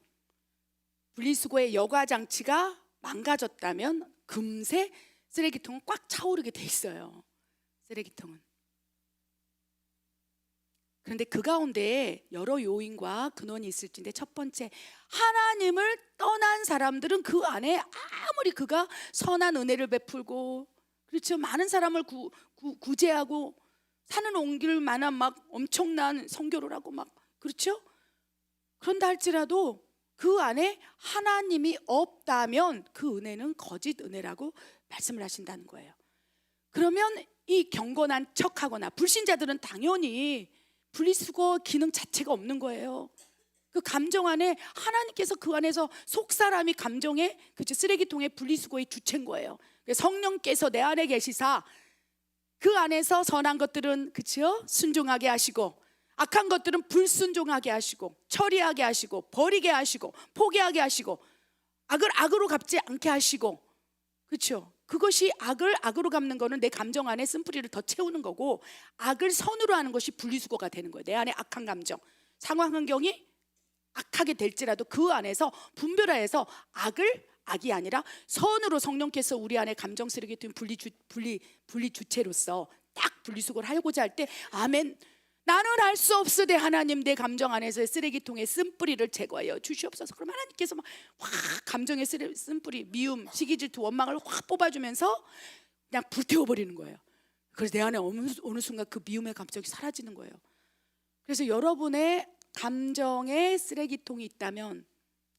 분리수거의 여과 장치가 망가졌다면 금세 쓰레기통은 꽉 차오르게 돼 있어요. 쓰레기통은. 그런데 그 가운데 여러 요인과 근원이 있을진데, 첫 번째, 하나님을 떠난 사람들은 그 안에 아무리 그가 선한 은혜를 베풀고, 그렇죠, 많은 사람을 구제하고 산을 옮길 만한 막 엄청난 선교를 하고 막, 그렇죠, 그런다 할지라도 그 안에 하나님이 없다면 그 은혜는 거짓 은혜라고 말씀을 하신다는 거예요. 그러면 이 경건한 척하거나 불신자들은 당연히 분리수거 기능 자체가 없는 거예요. 그 감정 안에 하나님께서 그 안에서 속사람이 감정에, 그렇죠, 쓰레기통의 분리수거의 주체인 거예요. 성령께서 내 안에 계시사 그 안에서 선한 것들은, 그렇죠, 순종하게 하시고, 악한 것들은 불순종하게 하시고, 처리하게 하시고, 버리게 하시고, 포기하게 하시고, 악을 악으로 갚지 않게 하시고, 그렇죠, 그것이 악을 악으로 갚는 거는 내 감정 안에 쓴뿌리를 더 채우는 거고, 악을 선으로 하는 것이 분리수거가 되는 거예요. 내 안에 악한 감정, 상황 환경이 악하게 될지라도 그 안에서 분별하여서 악이 아니라 선으로 성령께서 우리 안에 감정 쓰레기통 분리 주체로서 딱 분리수거를 하고자 할 때, 아멘, 나는 할 수 없으되 하나님 내 감정 안에서의 쓰레기통의 쓴뿌리를 제거하여 주시옵소서. 그럼 하나님께서 막 확 감정의 쓴뿌리, 미움, 시기, 질투, 원망을 확 뽑아주면서 그냥 불태워버리는 거예요. 그래서 내 안에 어느 순간 그 미움의 감정이 사라지는 거예요. 그래서 여러분의 감정의 쓰레기통이 있다면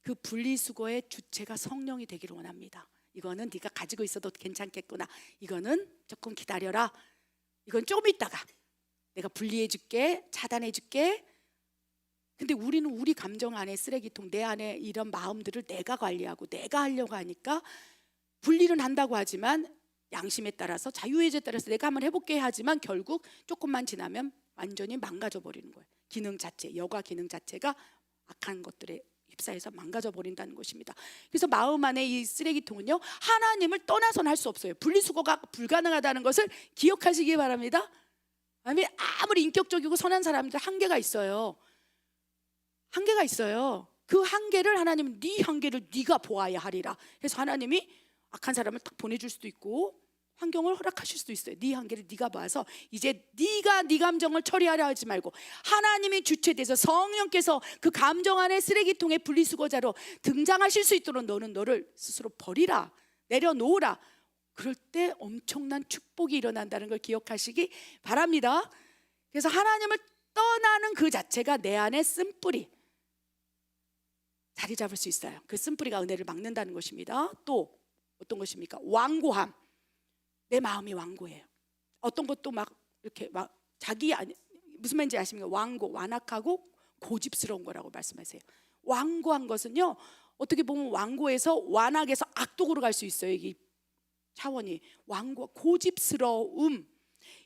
그 분리수거의 주체가 성령이 되기를 원합니다. 이거는 네가 가지고 있어도 괜찮겠구나, 이거는 조금 기다려라, 이건 조금 있다가 내가 분리해 줄게, 차단해 줄게. 근데 우리는 우리 감정 안에 쓰레기통, 내 안에 이런 마음들을 내가 관리하고 내가 하려고 하니까 분리는 한다고 하지만 양심에 따라서, 자유의지에 따라서 내가 한번 해볼게 하지만 결국 조금만 지나면 완전히 망가져 버리는 거예요. 기능 자체, 여가 기능 자체가 악한 것들에 휩싸여서 망가져 버린다는 것입니다. 그래서 마음 안에 이 쓰레기통은요, 하나님을 떠나서는 할 수 없어요. 분리수거가 불가능하다는 것을 기억하시기 바랍니다. 아무리 인격적이고 선한 사람들 한계가 있어요. 한계가 있어요. 그 한계를 하나님은 네 한계를 네가 보아야 하리라 해서 하나님이 악한 사람을 딱 보내줄 수도 있고 환경을 허락하실 수도 있어요. 네 한계를 네가 봐서 이제 네가 네 감정을 처리하려 하지 말고 하나님이 주체돼서 성령께서 그 감정 안에 쓰레기통의 분리수거자로 등장하실 수 있도록 너는 너를 스스로 버리라, 내려놓으라. 그럴 때 엄청난 축복이 일어난다는 걸 기억하시기 바랍니다. 그래서 하나님을 떠나는 그 자체가 내 안에 쓴뿌리 자리 잡을 수 있어요. 그 쓴뿌리가 은혜를 막는다는 것입니다. 또 어떤 것입니까? 완고함. 내 마음이 완고해요. 어떤 것도 막 이렇게 막 자기 아니, 무슨 말인지 아십니까? 완악하고 고집스러운 거라고 말씀하세요. 완고한 것은요, 어떻게 보면 완고해서 완악에서 악독으로 갈 수 있어요. 이게 차원이 고집스러움,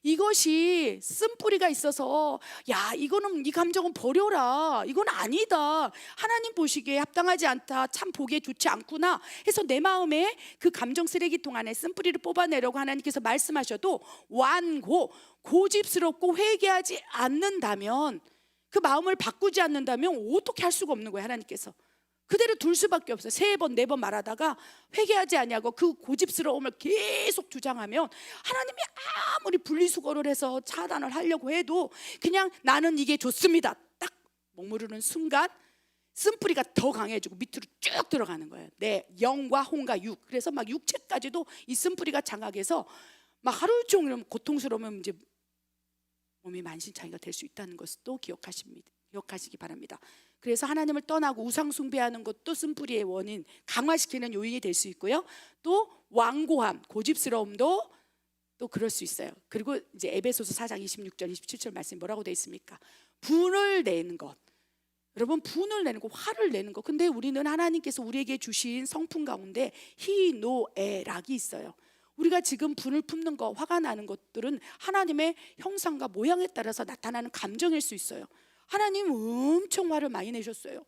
이것이 쓴뿌리가 있어서 야, 이거는 이 감정은 버려라, 이건 아니다, 하나님 보시기에 합당하지 않다, 참 보기에 좋지 않구나 해서 내 마음에 그 감정 쓰레기통 안에 쓴뿌리를 뽑아내려고 하나님께서 말씀하셔도 고집스럽고 회개하지 않는다면, 그 마음을 바꾸지 않는다면 어떻게 할 수가 없는 거예요. 하나님께서 그대로 둘 수밖에 없어요. 3번 4번 말하다가 회개하지 아니하고 그 고집스러움을 계속 주장하면 하나님이 아무리 분리수거를 해서 차단을 하려고 해도 그냥 나는 이게 좋습니다 딱 머무르는 순간 쓴뿌리가 더 강해지고 밑으로 쭉 들어가는 거예요. 내 영과 혼과 육. 그래서 막 육체까지도 이 쓴뿌리가 장악해서 막 하루 종일 고통스러우면 이제 몸이 만신창이가 될 수 있다는 것도 기억하시기 바랍니다. 그래서 하나님을 떠나고 우상 숭배하는 것도 쓴뿌리의 원인, 강화시키는 요인이 될 수 있고요. 또 완고함, 고집스러움도 또 그럴 수 있어요. 그리고 이제 에베소서 4장 26절 27절 말씀이 뭐라고 되어 있습니까? 분을 내는 것. 여러분, 분을 내는 거, 화를 내는 거. 근데 우리는 하나님께서 우리에게 주신 성품 가운데 희노애락이 있어요. 우리가 지금 분을 품는 거, 화가 나는 것들은 하나님의 형상과 모양에 따라서 나타나는 감정일 수 있어요. 하나님 엄청 화를 많이 내셨어요.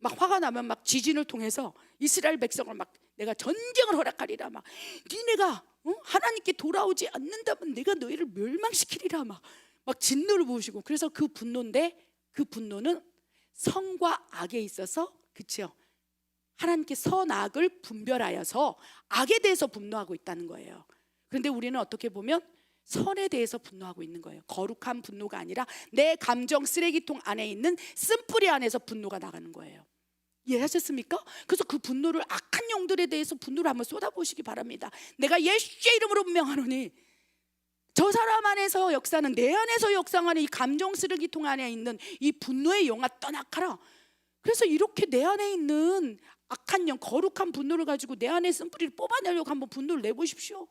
막 화가 나면 막 지진을 통해서 이스라엘 백성을 막 내가 전쟁을 허락하리라, 막 니네가 하나님께 돌아오지 않는다면 내가 너희를 멸망시키리라, 막 진노를 부으시고. 그래서 그 분노인데 그 분노는 선과 악에 있어서, 그렇죠, 하나님께 선악을 분별하여서 악에 대해서 분노하고 있다는 거예요. 그런데 우리는 어떻게 보면 선에 대해서 분노하고 있는 거예요. 거룩한 분노가 아니라 내 감정 쓰레기통 안에 있는 쓴뿌리 안에서 분노가 나가는 거예요. 이해하셨습니까? 그래서 그 분노를, 악한 영들에 대해서 분노를 한번 쏟아보시기 바랍니다. 내가 예수의 이름으로 분명하노니 저 사람 안에서 역사는, 내 안에서 역사하는 이 감정 쓰레기통 안에 있는 이 분노의 영아 떠나가라. 그래서 이렇게 내 안에 있는 악한 영, 거룩한 분노를 가지고 내 안에 쓴뿌리를 뽑아내려고 한번 분노를 내보십시오.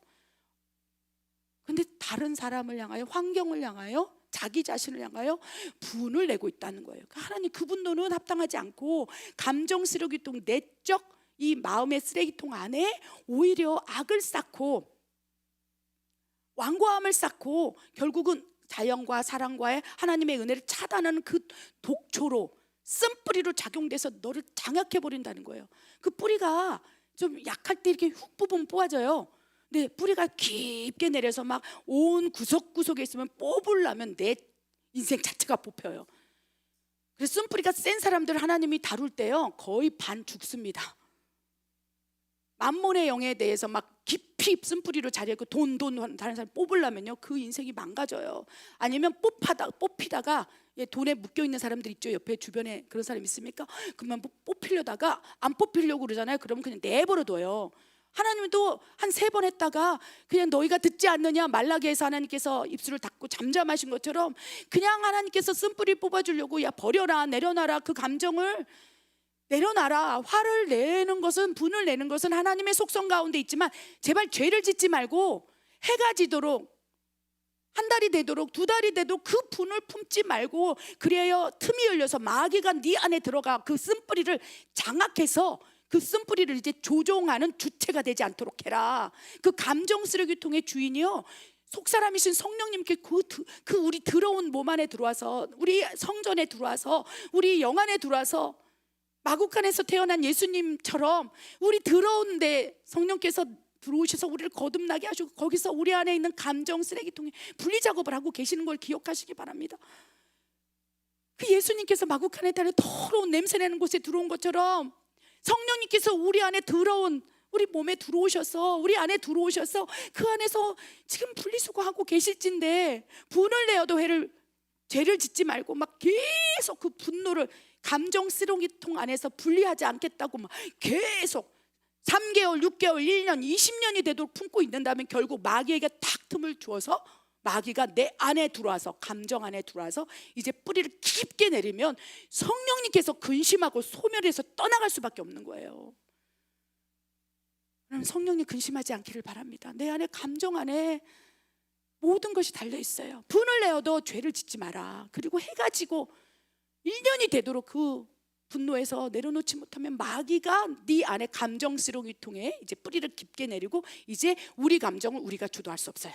근데 다른 사람을 향하여, 환경을 향하여, 자기 자신을 향하여 분을 내고 있다는 거예요. 하나님, 그 분노는 합당하지 않고 감정 쓰레기통, 내적 이 마음의 쓰레기통 안에 오히려 악을 쌓고 완고함을 쌓고 결국은 자연과 사랑과의 하나님의 은혜를 차단하는 그 독초로, 쓴뿌리로 작용돼서 너를 장악해 버린다는 거예요. 그 뿌리가 좀 약할 때 이렇게 훅 부분 뽑아져요. 근데 뿌리가 깊게 내려서 막 온 구석구석에 있으면 뽑으려면 내 인생 자체가 뽑혀요. 그래서 쓴뿌리가 센 사람들 하나님이 다룰 때요 거의 반 죽습니다. 만몬의 영에 대해서 막 깊이 쓴뿌리로 자리하고 돈 다른 사람 뽑으려면요 그 인생이 망가져요. 아니면 뽑히다가 돈에 묶여있는 사람들 있죠. 옆에 주변에 그런 사람 있습니까? 그러면 뽑히려다가 안 뽑히려고 그러잖아요. 그러면 그냥 내버려둬요. 하나님도 한 3번 했다가 그냥 너희가 듣지 않느냐, 말라기에서 하나님께서 입술을 닫고 잠잠하신 것처럼 그냥 하나님께서 쓴뿌리 뽑아주려고, 야 버려라, 내려놔라, 그 감정을 내려놔라. 화를 내는 것은, 분을 내는 것은 하나님의 속성 가운데 있지만 제발 죄를 짓지 말고 해가 지도록, 한 달이 되도록, 2달이 되도록 그 분을 품지 말고, 그래야 틈이 열려서 마귀가 네 안에 들어가 그 쓴뿌리를 장악해서 그 쓴뿌리를 이제 조종하는 주체가 되지 않도록 해라. 그 감정 쓰레기통의 주인이요 속사람이신 성령님께 그 우리 더러운 몸 안에 들어와서, 우리 성전에 들어와서, 우리 영 안에 들어와서, 마구간에서 태어난 예수님처럼 우리 더러운데 성령께서 들어오셔서 우리를 거듭나게 하시고 거기서 우리 안에 있는 감정 쓰레기통에 분리작업을 하고 계시는 걸 기억하시기 바랍니다. 그 예수님께서 마구간에 달려 더러운 냄새나는 곳에 들어온 것처럼 성령님께서 우리 안에 더러운, 우리 몸에 들어오셔서, 우리 안에 들어오셔서 그 안에서 지금 분리수거하고 계실진데 분을 내어도 죄를 짓지 말고 막 계속 그 분노를 감정 쓰레기통 안에서 분리하지 않겠다고 막 계속 3개월, 6개월, 1년, 20년이 되도록 품고 있는다면 결국 마귀에게 탁 틈을 주어서 마귀가 내 안에 들어와서, 감정 안에 들어와서 이제 뿌리를 깊게 내리면 성령님께서 근심하고 소멸해서 떠나갈 수밖에 없는 거예요. 그럼 성령님 근심하지 않기를 바랍니다. 내 안에, 감정 안에 모든 것이 달려 있어요. 분을 내어도 죄를 짓지 마라. 그리고 해가 지고 1년이 되도록 그 분노에서 내려놓지 못하면 마귀가 네 안에 감정 쓰레기통에 이제 뿌리를 깊게 내리고 이제 우리 감정을 우리가 주도할 수 없어요.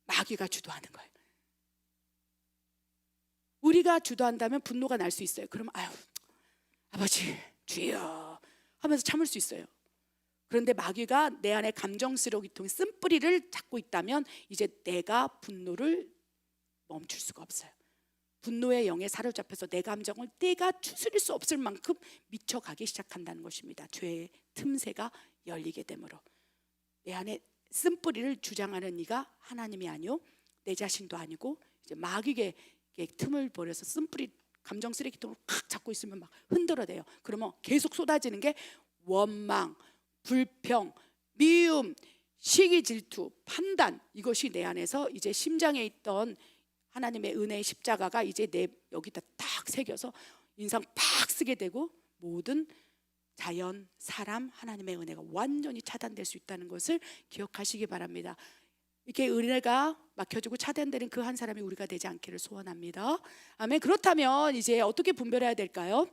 마귀가 주도하는 거예요. 우리가 주도한다면 분노가 날 수 있어요. 그럼 아유, 아버지 주여 하면서 참을 수 있어요. 그런데 마귀가 내 안에 감정 쓰레기통 쓴뿌리를 잡고 있다면 이제 내가 분노를 멈출 수가 없어요. 분노의 영에 사로잡혀서 내 감정을 내가 추스릴 수 없을 만큼 미쳐가기 시작한다는 것입니다. 죄의 틈새가 열리게 되므로. 내 안에 쓴뿌리를 주장하는 이가 하나님이 아니요 내 자신도 아니고 이제 마귀에게 틈을 벌여서 쓴뿌리, 감정 쓰레기통을 팍 잡고 있으면 막 흔들어대요. 그러면 계속 쏟아지는 게 원망, 불평, 미움, 시기, 질투, 판단, 이것이 내 안에서 이제 심장에 있던 하나님의 은혜의 십자가가 이제 내 여기다 딱 새겨서 인상 팍 쓰게 되고 모든 자연, 사람, 하나님의 은혜가 완전히 차단될 수 있다는 것을 기억하시기 바랍니다. 이렇게 은혜가 막혀지고 차단되는 그 한 사람이 우리가 되지 않기를 소원합니다. 아멘. 그렇다면 이제 어떻게 분별해야 될까요?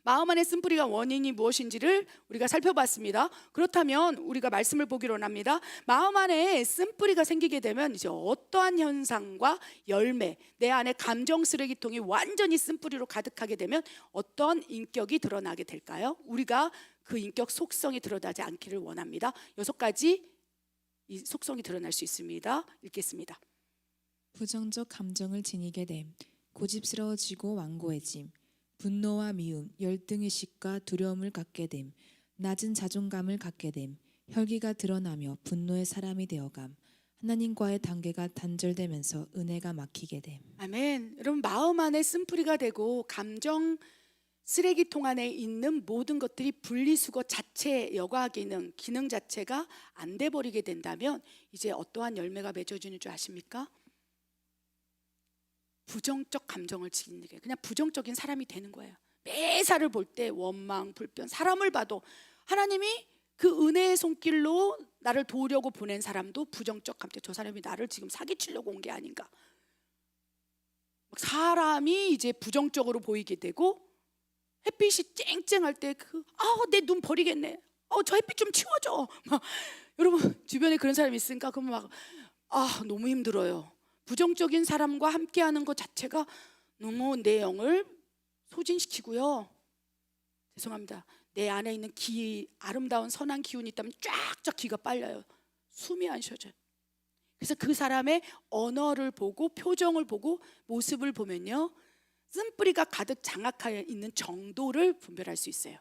마음 안에 쓴뿌리가 원인이 무엇인지를 우리가 살펴봤습니다. 그렇다면 우리가 말씀을 보기로 합니다. 마음 안에 쓴뿌리가 생기게 되면 이제 어떠한 현상과 열매, 내 안에 감정 쓰레기통이 완전히 쓴뿌리로 가득하게 되면 어떤 인격이 드러나게 될까요? 우리가 그 인격 속성이 드러나지 않기를 원합니다. 6가지 이 속성이 드러날 수 있습니다. 읽겠습니다. 부정적 감정을 지니게 됨, 고집스러워지고 완고해짐, 분노와 미움, 열등의식과 두려움을 갖게 됨, 낮은 자존감을 갖게 됨, 혈기가 드러나며 분노의 사람이 되어감, 하나님과의 단계가 단절되면서 은혜가 막히게 됨. 아멘. 여러분, 마음 안에 쓴뿌리가 되고 감정 쓰레기통 안에 있는 모든 것들이 분리수거 자체 여과 기능 자체가 안 돼 버리게 된다면 이제 어떠한 열매가 맺어지는 줄 아십니까? 부정적 감정을 지니는 게 그냥 부정적인 사람이 되는 거예요. 매사를 볼 때 원망, 불평, 사람을 봐도 하나님이 그 은혜의 손길로 나를 도우려고 보낸 사람도 부정적 감정, 저 사람이 나를 지금 사기치려고 온 게 아닌가. 사람이 이제 부정적으로 보이게 되고 햇빛이 쨍쨍할 때 내 눈 버리겠네. 저 햇빛 좀 치워줘. 여러분 주변에 그런 사람이 있으니까 그러면 너무 힘들어요. 부정적인 사람과 함께하는 것 자체가 너무 내 영을 소진시키고요. 죄송합니다. 내 안에 있는 아름다운 선한 기운이 있다면 쫙쫙 기가 빨려요. 숨이 안 쉬어져요. 그래서 그 사람의 언어를 보고 표정을 보고 모습을 보면요, 쓴뿌리가 가득 장악하여 있는 정도를 분별할 수 있어요.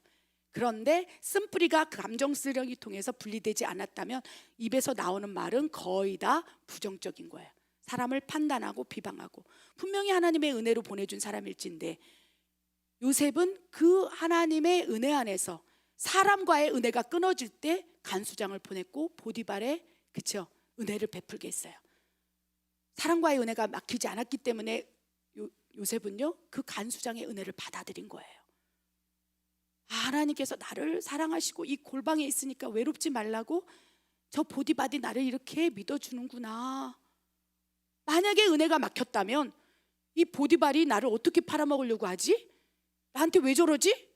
그런데 쓴뿌리가 그 감정 쓰레기통에서 분리되지 않았다면 입에서 나오는 말은 거의 다 부정적인 거예요. 사람을 판단하고 비방하고, 분명히 하나님의 은혜로 보내준 사람일진데 요셉은 그 하나님의 은혜 안에서 사람과의 은혜가 끊어질 때 간수장을 보냈고 보디발에 은혜를 베풀게 했어요. 사람과의 은혜가 막히지 않았기 때문에 요셉은요 그 간수장의 은혜를 받아들인 거예요. 하나님께서 나를 사랑하시고 이 골방에 있으니까 외롭지 말라고 저 보디발이 나를 이렇게 믿어주는구나. 만약에 은혜가 막혔다면 이 보디발이 나를 어떻게 팔아먹으려고 하지? 나한테 왜 저러지?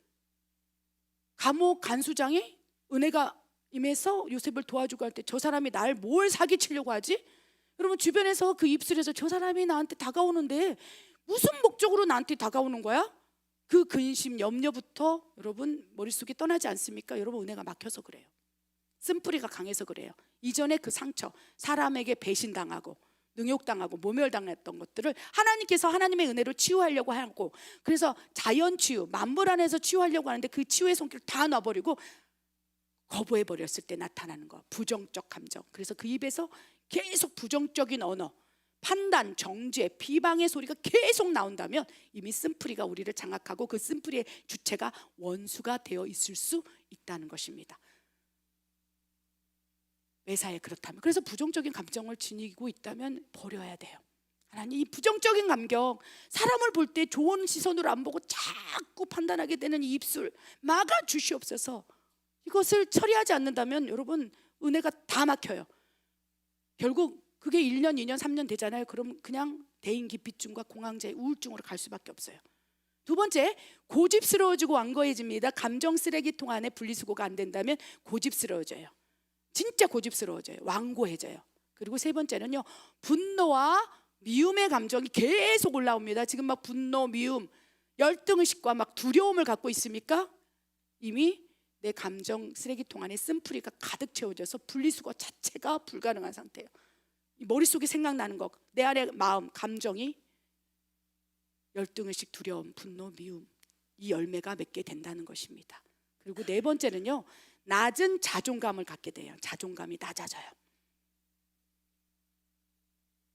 감옥 간수장이 은혜가 임해서 요셉을 도와주고 할 때 저 사람이 날 뭘 사기치려고 하지? 여러분 주변에서 그 입술에서 저 사람이 나한테 다가오는데 무슨 목적으로 나한테 다가오는 거야? 그 근심, 염려부터 여러분 머릿속에 떠나지 않습니까? 여러분 은혜가 막혀서 그래요. 쓴뿌리가 강해서 그래요. 이전에 그 상처, 사람에게 배신당하고 능욕당하고 모멸당했던 것들을 하나님께서 하나님의 은혜로 치유하려고 하고, 그래서 자연치유, 만물 안에서 치유하려고 하는데 그 치유의 손길을 다 놔버리고 거부해버렸을 때 나타나는 거, 부정적 감정. 그래서 그 입에서 계속 부정적인 언어, 판단, 정죄, 비방의 소리가 계속 나온다면 이미 쓴뿌리가 우리를 장악하고 그 쓴뿌리의 주체가 원수가 되어 있을 수 있다는 것입니다. 매사에 그렇다면, 그래서 부정적인 감정을 지니고 있다면 버려야 돼요. 하나님, 이 부정적인 감정, 사람을 볼 때 좋은 시선으로 안 보고 자꾸 판단하게 되는 이 입술 막아 주시옵소서. 이것을 처리하지 않는다면 여러분 은혜가 다 막혀요. 결국 그게 1년, 2년, 3년 되잖아요. 그럼 그냥 대인기피증과 공황장애, 우울증으로 갈 수밖에 없어요. 두 번째, 고집스러워지고 완고해집니다. 감정 쓰레기통 안에 분리수거가 안 된다면 고집스러워져요. 진짜 고집스러워져요. 완고해져요. 그리고 세 번째는요, 분노와 미움의 감정이 계속 올라옵니다. 지금 막 분노, 미움, 열등의식과 막 두려움을 갖고 있습니까? 이미 내 감정 쓰레기통 안에 쓴뿌리가 가득 채워져서 분리수거 자체가 불가능한 상태예요. 머릿속에 생각나는 것, 내 안에 마음, 감정이 열등의식, 두려움, 분노, 미움, 이 열매가 맺게 된다는 것입니다. 그리고 네 번째는요, 낮은 자존감을 갖게 돼요. 자존감이 낮아져요.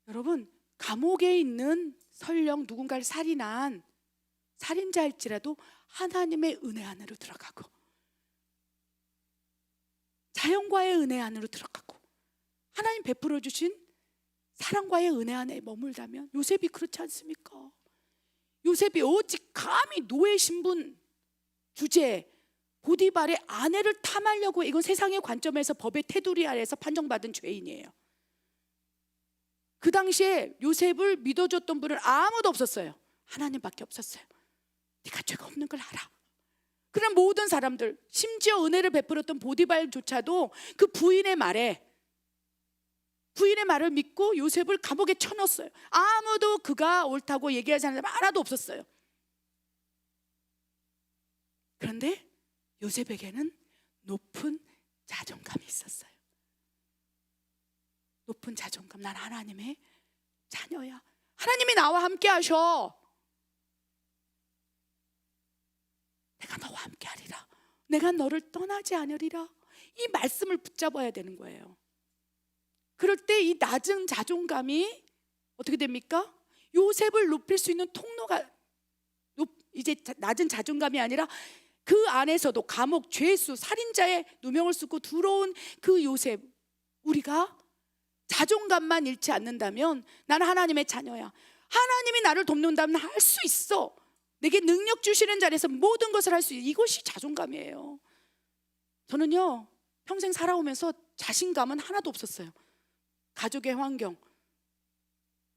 여러분, 감옥에 있는 설령 누군가를 살인한 살인자일지라도 하나님의 은혜 안으로 들어가고, 자연과의 은혜 안으로 들어가고, 하나님 베풀어 주신 사랑과의 은혜 안에 머물다면, 요셉이 그렇지 않습니까? 요셉이 어찌 감히 노예 신분 주제에 보디발의 아내를 탐하려고, 이건 세상의 관점에서 법의 테두리 아래에서 판정받은 죄인이에요. 그 당시에 요셉을 믿어줬던 분은 아무도 없었어요. 하나님밖에 없었어요. 네가 죄가 없는 걸 알아. 그런 모든 사람들, 심지어 은혜를 베풀었던 보디발조차도 그 부인의 말을 믿고 요셉을 감옥에 쳐넣었어요. 아무도 그가 옳다고 얘기하지 않는 사람 하나도 없었어요. 그런데 요셉에게는 높은 자존감이 있었어요. 높은 자존감. 난 하나님의 자녀야. 하나님이 나와 함께 하셔. 내가 너와 함께 하리라. 내가 너를 떠나지 않으리라. 이 말씀을 붙잡아야 되는 거예요. 그럴 때 이 낮은 자존감이 어떻게 됩니까? 요셉을 높일 수 있는 통로가 이제 낮은 자존감이 아니라 그 안에서도 감옥, 죄수, 살인자의 누명을 쓰고 들어온 그 요셉, 우리가 자존감만 잃지 않는다면 나는 하나님의 자녀야, 하나님이 나를 돕는다면 할 수 있어, 내게 능력 주시는 자리에서 모든 것을 할 수 있어, 이것이 자존감이에요. 저는요 평생 살아오면서 자신감은 하나도 없었어요. 가족의 환경,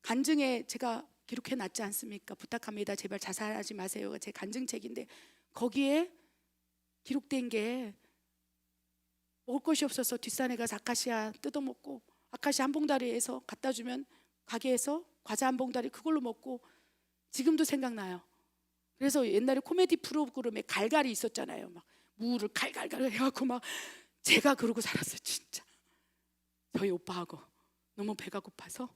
간증에 제가 기록해 놨지 않습니까? 부탁합니다, 제발 자살하지 마세요가 제 간증책인데, 거기에 기록된 게 먹을 것이 없어서 뒷산에 가서 아카시아 뜯어먹고, 아카시아 한 봉다리에서 갖다 주면 가게에서 과자 한 봉다리 그걸로 먹고, 지금도 생각나요. 그래서 옛날에 코미디 프로그램에 갈갈이 있었잖아요. 막 무를 갈갈갈 해갖고 막, 제가 그러고 살았어요 진짜. 저희 오빠하고 너무 배가 고파서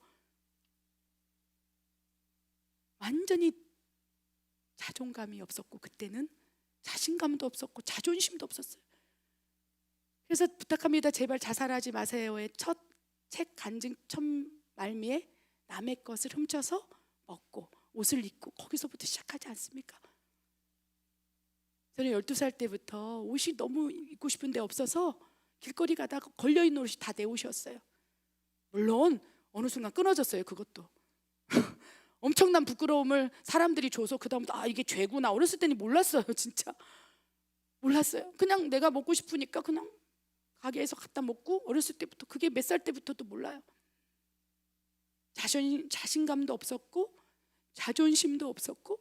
완전히 자존감이 없었고, 그때는 자신감도 없었고 자존심도 없었어요. 그래서 부탁합니다, 제발 자살하지 마세요의 첫 책 간증 첫 말미에 남의 것을 훔쳐서 먹고 옷을 입고, 거기서부터 시작하지 않습니까? 저는 12살 때부터 옷이 너무 입고 싶은데 없어서 길거리 가다가 걸려있는 옷이 다 내 옷이었어요. 물론 어느 순간 끊어졌어요 그것도. 엄청난 부끄러움을 사람들이 줘서 그 다음부터 아 이게 죄구나, 어렸을 때는 몰랐어요 진짜. 몰랐어요. 그냥 내가 먹고 싶으니까 그냥 가게에서 갖다 먹고, 어렸을 때부터, 그게 몇 살 때부터도 몰라요. 자신감도 없었고 자존심도 없었고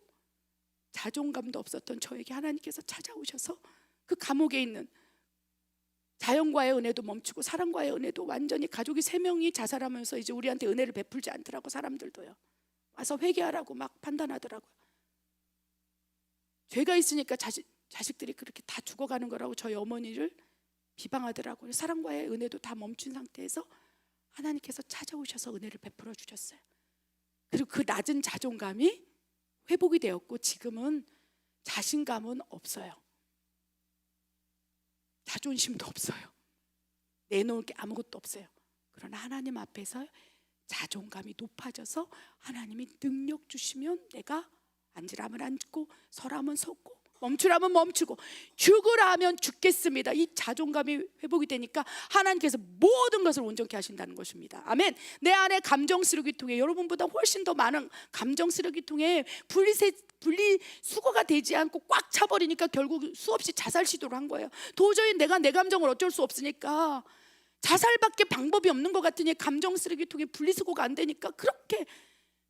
자존감도 없었던 저에게 하나님께서 찾아오셔서 그 감옥에 있는 자연과의 은혜도 멈추고 사람과의 은혜도, 완전히 가족이 3명이 자살하면서 이제 우리한테 은혜를 베풀지 않더라고. 사람들도요 와서 회개하라고 막 판단하더라고요. 죄가 있으니까 자식들이 그렇게 다 죽어가는 거라고 저희 어머니를 비방하더라고요. 사람과의 은혜도 다 멈춘 상태에서 하나님께서 찾아오셔서 은혜를 베풀어 주셨어요. 그리고 그 낮은 자존감이 회복이 되었고, 지금은 자신감은 없어요. 자존심도 없어요. 내놓을 게 아무것도 없어요. 그러나 하나님 앞에서 자존감이 높아져서 하나님이 능력 주시면 내가 앉으라면 앉고 서라면 섰고 멈추라면 멈추고 죽으라 하면 죽겠습니다. 이 자존감이 회복이 되니까 하나님께서 모든 것을 온전케 하신다는 것입니다. 아멘. 내 안에 감정 쓰레기통에, 여러분보다 훨씬 더 많은 감정 쓰레기통에 분리수거가 되지 않고 꽉 차버리니까 결국 수없이 자살 시도를 한 거예요. 도저히 내가 내 감정을 어쩔 수 없으니까, 자살밖에 방법이 없는 것 같으니 감정 쓰레기통에 분리수거가 안 되니까 그렇게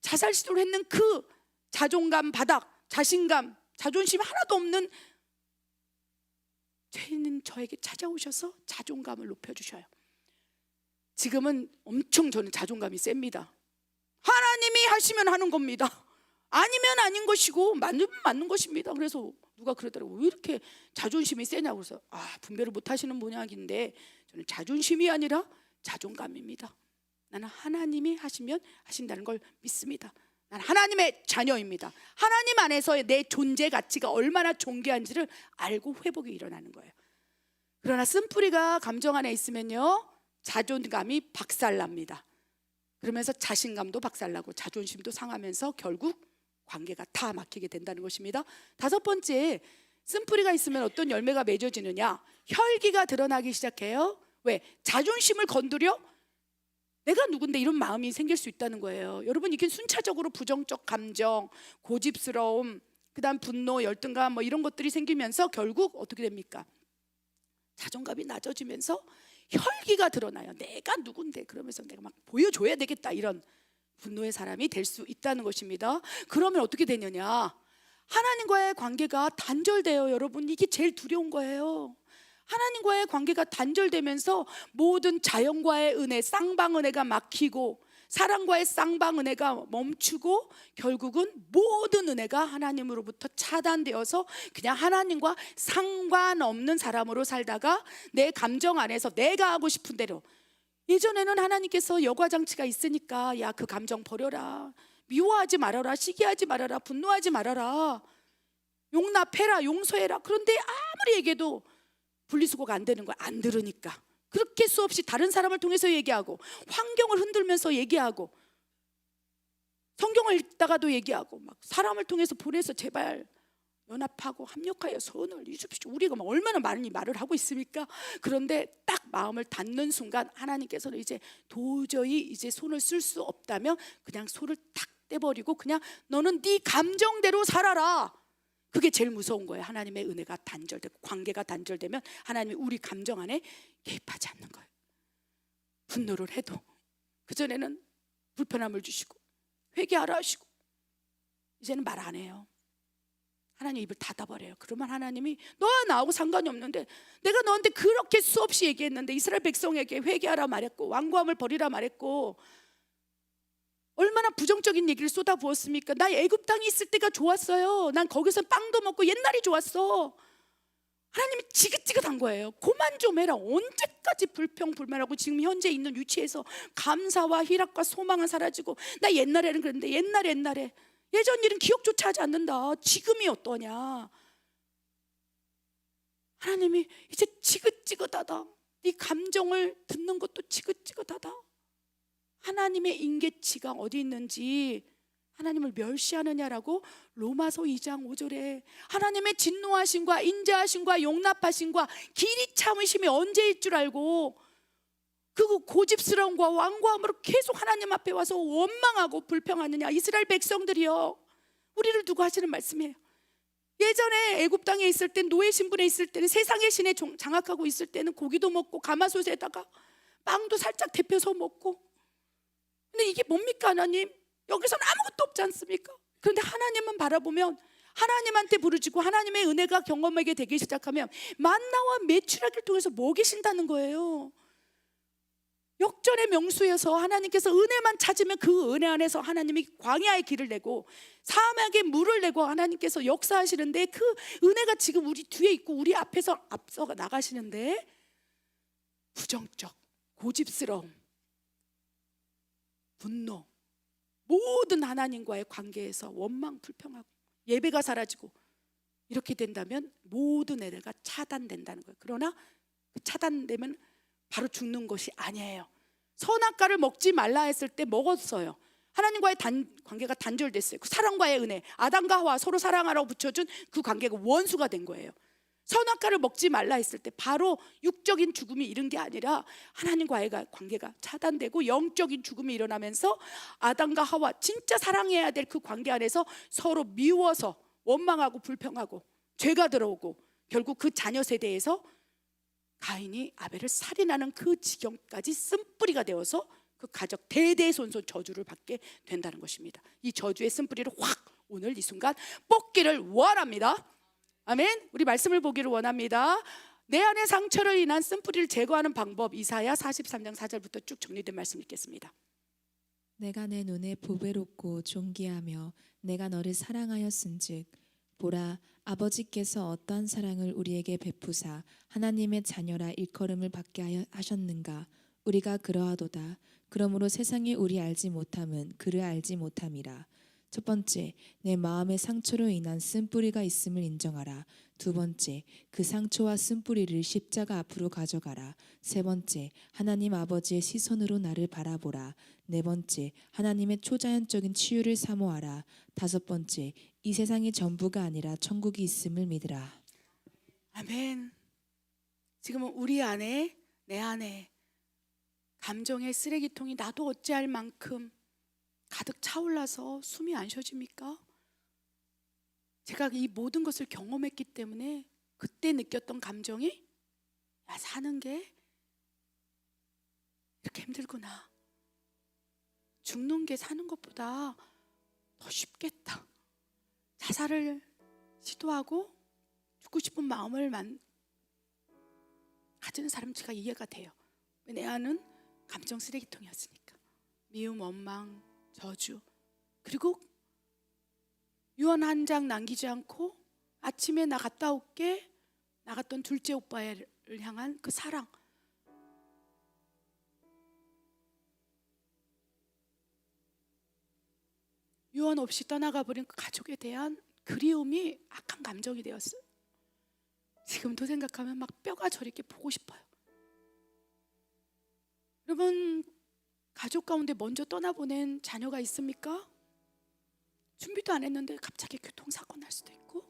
자살 시도를 했는 그 자존감 바닥, 자신감, 자존심 하나도 없는 죄인은 저에게 찾아오셔서 자존감을 높여주셔요. 지금은 엄청 저는 자존감이 셉니다. 하나님이 하시면 하는 겁니다. 아니면 아닌 것이고 맞으면 맞는 것입니다. 그래서 누가 그러더라고요. 왜 이렇게 자존심이 세냐고. 그래서 분별을 못 하시는 모양인데, 저는 자존심이 아니라 자존감입니다. 나는 하나님이 하시면 하신다는 걸 믿습니다. 난 하나님의 자녀입니다. 하나님 안에서의 내 존재 가치가 얼마나 존귀한지를 알고 회복이 일어나는 거예요. 그러나 쓴뿌리가 감정 안에 있으면요 자존감이 박살납니다. 그러면서 자신감도 박살나고 자존심도 상하면서 결국 관계가 다 막히게 된다는 것입니다. 5번째, 쓴뿌리가 있으면 어떤 열매가 맺어지느냐? 혈기가 드러나기 시작해요. 왜? 자존심을 건드려 내가 누군데 이런 마음이 생길 수 있다는 거예요. 여러분, 이게 순차적으로 부정적 감정, 고집스러움, 그 다음 분노, 열등감 뭐 이런 것들이 생기면서 결국 어떻게 됩니까? 자존감이 낮아지면서 혈기가 드러나요. 내가 누군데, 그러면서 내가 막 보여줘야 되겠다, 이런 분노의 사람이 될 수 있다는 것입니다. 그러면 어떻게 되느냐? 하나님과의 관계가 단절돼요. 여러분, 이게 제일 두려운 거예요. 하나님과의 관계가 단절되면서 모든 자연과의 은혜, 쌍방은혜가 막히고 사랑과의 쌍방은혜가 멈추고 결국은 모든 은혜가 하나님으로부터 차단되어서 그냥 하나님과 상관없는 사람으로 살다가 내 감정 안에서 내가 하고 싶은 대로, 예전에는 하나님께서 여과장치가 있으니까 야, 그 감정 버려라, 미워하지 말아라, 시기하지 말아라, 분노하지 말아라, 용납해라, 용서해라. 그런데 아무리 얘기해도 분리수거가 안 되는 거야. 안 들으니까. 그렇게 수없이 다른 사람을 통해서 얘기하고, 환경을 흔들면서 얘기하고, 성경을 읽다가도 얘기하고, 막 사람을 통해서 보내서 제발 연합하고 합력하여 선을 이루십시오. 우리가 막 얼마나 많이 말을 하고 있습니까? 그런데 딱 마음을 닫는 순간 하나님께서는 이제 도저히 이제 손을 쓸 수 없다면 그냥 손을 탁 떼버리고 그냥 너는 네 감정대로 살아라. 그게 제일 무서운 거예요. 하나님의 은혜가 단절되고 관계가 단절되면 하나님이 우리 감정 안에 개입하지 않는 거예요. 분노를 해도 그전에는 불편함을 주시고 회개하라 하시고 이제는 말 안 해요. 하나님 입을 닫아버려요. 그러면 하나님이 너와 나하고 상관이 없는데 내가 너한테 그렇게 수없이 얘기했는데 이스라엘 백성에게 회개하라 말했고 완고함을 버리라 말했고 얼마나 부정적인 얘기를 쏟아부었습니까? 나 애굽 땅에 있을 때가 좋았어요. 난 거기서 빵도 먹고 옛날이 좋았어. 하나님이 지긋지긋한 거예요. 그만 좀 해라. 언제까지 불평불만하고 지금 현재 있는 위치에서 감사와 희락과 소망은 사라지고 나 옛날에는 그랬는데 옛날에 예전 일은 기억조차 하지 않는다. 지금이 어떠냐? 하나님이 이제 지긋지긋하다. 네 감정을 듣는 것도 지긋지긋하다. 하나님의 인계치가 어디 있는지 하나님을 멸시하느냐라고 로마서 2장 5절에 하나님의 진노하심과 인자하심과 용납하심과 길이 참으심이 언제일 줄 알고 그 고집스러움과 완고함으로 계속 하나님 앞에 와서 원망하고 불평하느냐. 이스라엘 백성들이요, 우리를 두고 하시는 말씀이에요. 예전에 애굽 땅에 있을 때, 노예 신분에 있을 때는, 세상의 신에 장악하고 있을 때는 고기도 먹고 가마솥에다가 빵도 살짝 데펴서 먹고, 근데 이게 뭡니까 하나님? 여기서는 아무것도 없지 않습니까? 그런데 하나님만 바라보면, 하나님한테 부르짖고 하나님의 은혜가 경험하게 되기 시작하면 만나와 메추라기를 통해서 먹이신다는 거예요. 역전의 명수여서 하나님께서 은혜만 찾으면 그 은혜 안에서 하나님이 광야의 길을 내고 사막에 물을 내고 하나님께서 역사하시는데, 그 은혜가 지금 우리 뒤에 있고 우리 앞에서 앞서 나가시는데 부정적, 고집스러움, 분노, 모든 하나님과의 관계에서 원망, 불평하고 예배가 사라지고 이렇게 된다면 모든 애들가 차단된다는 거예요. 그러나 그 차단되면 바로 죽는 것이 아니에요. 선악과를 먹지 말라 했을 때 먹었어요. 하나님과의 관계가 단절됐어요. 그 사랑과의 은혜, 아담과 하와 서로 사랑하라고 붙여준 그 관계가 원수가 된 거예요. 선악과를 먹지 말라 했을 때 바로 육적인 죽음이 이른 게 아니라 하나님과의 관계가 차단되고 영적인 죽음이 일어나면서 아담과 하와 진짜 사랑해야 될 그 관계 안에서 서로 미워서 원망하고 불평하고 죄가 들어오고 결국 그 자녀 세대에서 가인이 아벨을 살인하는 그 지경까지 쓴뿌리가 되어서 그 가족 대대손손 저주를 받게 된다는 것입니다. 이 저주의 쓴뿌리를 확 오늘 이 순간 뽑기를 원합니다. 아멘. 우리 말씀을 보기를 원합니다. 내 안의 상처를 인한 쓴뿌리를 제거하는 방법, 이사야 43장 4절부터 쭉 정리된 말씀 읽겠습니다. 내가 내 눈에 보배롭고 존귀하며 내가 너를 사랑하였은즉 보라, 아버지께서 어떠한 사랑을 우리에게 베푸사 하나님의 자녀라 일컬음을 받게 하셨는가. 우리가 그러하도다. 그러므로 세상이 우리 알지 못함은 그를 알지 못함이라. 첫 번째, 내 마음의 상처로 인한 쓴뿌리가 있음을 인정하라. 두 번째, 그 상처와 쓴뿌리를 십자가 앞으로 가져가라. 세 번째, 하나님 아버지의 시선으로 나를 바라보라. 네 번째, 하나님의 초자연적인 치유를 사모하라. 다섯 번째, 이 세상이 전부가 아니라 천국이 있음을 믿으라. 아멘. 지금은 우리 안에, 내 안에 감정의 쓰레기통이 나도 어찌할 만큼 가득 차올라서 숨이 안 쉬어집니까? 제가 이 모든 것을 경험했기 때문에 그때 느꼈던 감정이, 야, 사는 게 이렇게 힘들구나. 죽는 게 사는 것보다 더 쉽겠다. 자살을 시도하고 죽고 싶은 마음을 가지는 사람 제가 이해가 돼요. 내 안은 감정 쓰레기통이었으니까. 미움, 원망, 저주, 그리고 유언 한 장 남기지 않고 아침에 나 갔다 올게 나갔던 둘째 오빠를 향한 그 사랑, 유언 없이 떠나가 버린 그 가족에 대한 그리움이 악한 감정이 되었어요. 지금도 생각하면 막 뼈가 저리게 보고 싶어요. 여러분, 가족 가운데 먼저 떠나보낸 자녀가 있습니까? 준비도 안 했는데 갑자기 교통사고 날 수도 있고,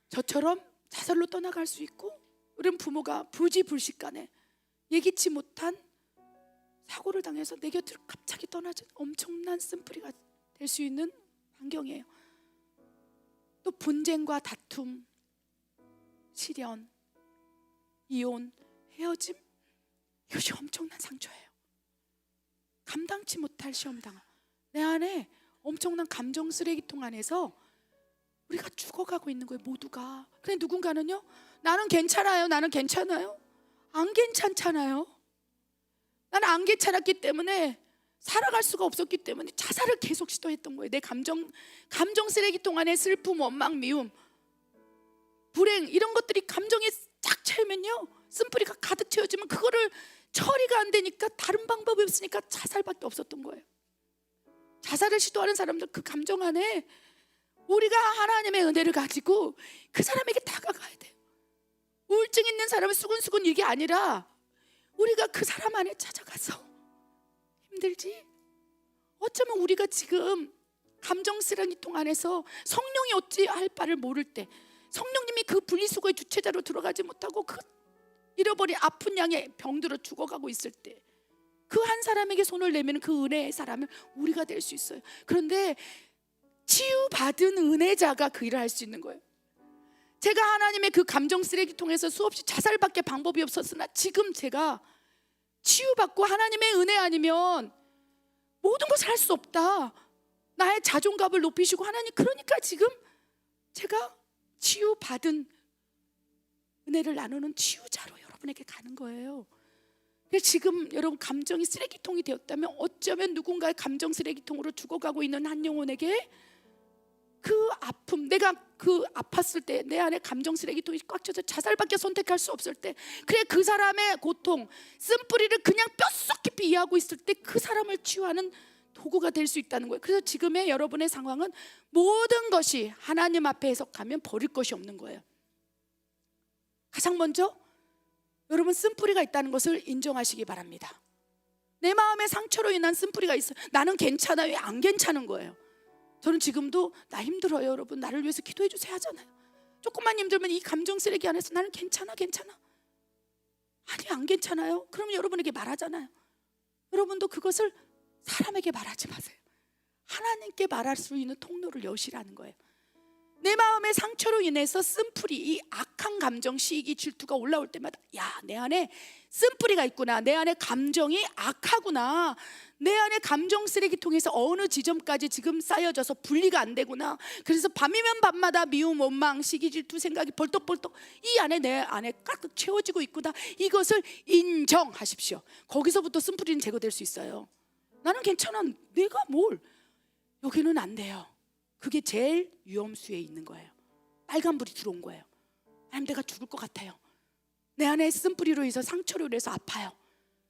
저처럼 자살로 떠나갈 수 있고, 우리 부모가 부지불식간에 예기치 못한 사고를 당해서 내 곁을 갑자기 떠나준 엄청난 쓴뿌리가 될 수 있는 환경이에요. 또 분쟁과 다툼, 시련, 이혼, 헤어짐, 이것이 엄청난 상처예요. 감당치 못할 시험당함. 내 안에 엄청난 감정 쓰레기통 안에서 우리가 죽어가고 있는 거예요, 모두가. 근데 누군가는요, 나는 괜찮아요, 나는 괜찮아요. 안 괜찮잖아요. 나는 안 괜찮았기 때문에, 살아갈 수가 없었기 때문에 자살을 계속 시도했던 거예요. 내 감정 쓰레기통 안에 슬픔, 원망, 미움, 불행, 이런 것들이 감정에 쫙 채우면요, 쓴뿌리가 가득 채워지면 그거를 처리가 안 되니까 다른 방법이 없으니까 자살밖에 없었던 거예요. 자살을 시도하는 사람들, 그 감정 안에 우리가 하나님의 은혜를 가지고 그 사람에게 다가가야 돼요. 우울증 있는 사람은 수근수근 이게 아니라 우리가 그 사람 안에 찾아가서, 힘들지? 어쩌면 우리가 지금 감정 쓰레기통 안에서 성령이 어찌할 바를 모를 때, 성령님이 그 분리수거의 주체자로 들어가지 못하고 그 잃어버린 아픈 양의 병들어 죽어가고 있을 때, 그 한 사람에게 손을 내면 그 은혜의 사람은 우리가 될 수 있어요. 그런데 치유받은 은혜자가 그 일을 할 수 있는 거예요. 제가 하나님의 그 감정 쓰레기통에서 수없이 자살밖에 방법이 없었으나, 지금 제가 치유받고 하나님의 은혜 아니면 모든 것을 할 수 없다, 나의 자존감을 높이시고 하나님, 그러니까 지금 제가 치유받은 은혜를 나누는 치유자로 여러분에게 가는 거예요. 그래서 지금 여러분 감정이 쓰레기통이 되었다면, 어쩌면 누군가의 감정 쓰레기통으로 죽어가고 있는 한 영혼에게 그 아픔, 내가 그 아팠을 때 내 안에 감정 쓰레기통이 꽉 차서 자살밖에 선택할 수 없을 때, 그래 그 사람의 고통, 쓴뿌리를 그냥 뼛속 깊이 이해하고 있을 때 그 사람을 치유하는 도구가 될 수 있다는 거예요. 그래서 지금의 여러분의 상황은 모든 것이 하나님 앞에 해석하면 버릴 것이 없는 거예요. 가장 먼저 여러분, 쓴뿌리가 있다는 것을 인정하시기 바랍니다. 내 마음의 상처로 인한 쓴뿌리가 있어요. 나는 괜찮아, 왜 안 괜찮은 거예요? 저는 지금도 나 힘들어요, 여러분, 나를 위해서 기도해 주세요 하잖아요. 조금만 힘들면 이 감정 쓰레기 안에서 나는 괜찮아. 아니, 안 괜찮아요? 그러면 여러분에게 말하잖아요. 여러분도 그것을 사람에게 말하지 마세요. 하나님께 말할 수 있는 통로를 여시라는 거예요. 내 마음의 상처로 인해서 쓴뿌리, 이 악한 감정, 시기, 질투가 올라올 때마다, 야, 내 안에 쓴뿌리가 있구나, 내 안에 감정이 악하구나, 내 안에 감정 쓰레기통에서 어느 지점까지 지금 쌓여져서 분리가 안 되구나. 그래서 밤이면 밤마다 미움, 원망, 시기, 질투 생각이 벌떡벌떡 이 안에, 내 안에 가득 채워지고 있구나. 이것을 인정하십시오. 거기서부터 쓴뿌리는 제거될 수 있어요. 나는 괜찮아, 내가 뭘, 여기는 안 돼요. 그게 제일 위험수에 있는 거예요. 빨간불이 들어온 거예요. 아니면 내가 죽을 것 같아요. 내 안에 쓴뿌리로 인해서, 상처로 인해서 아파요.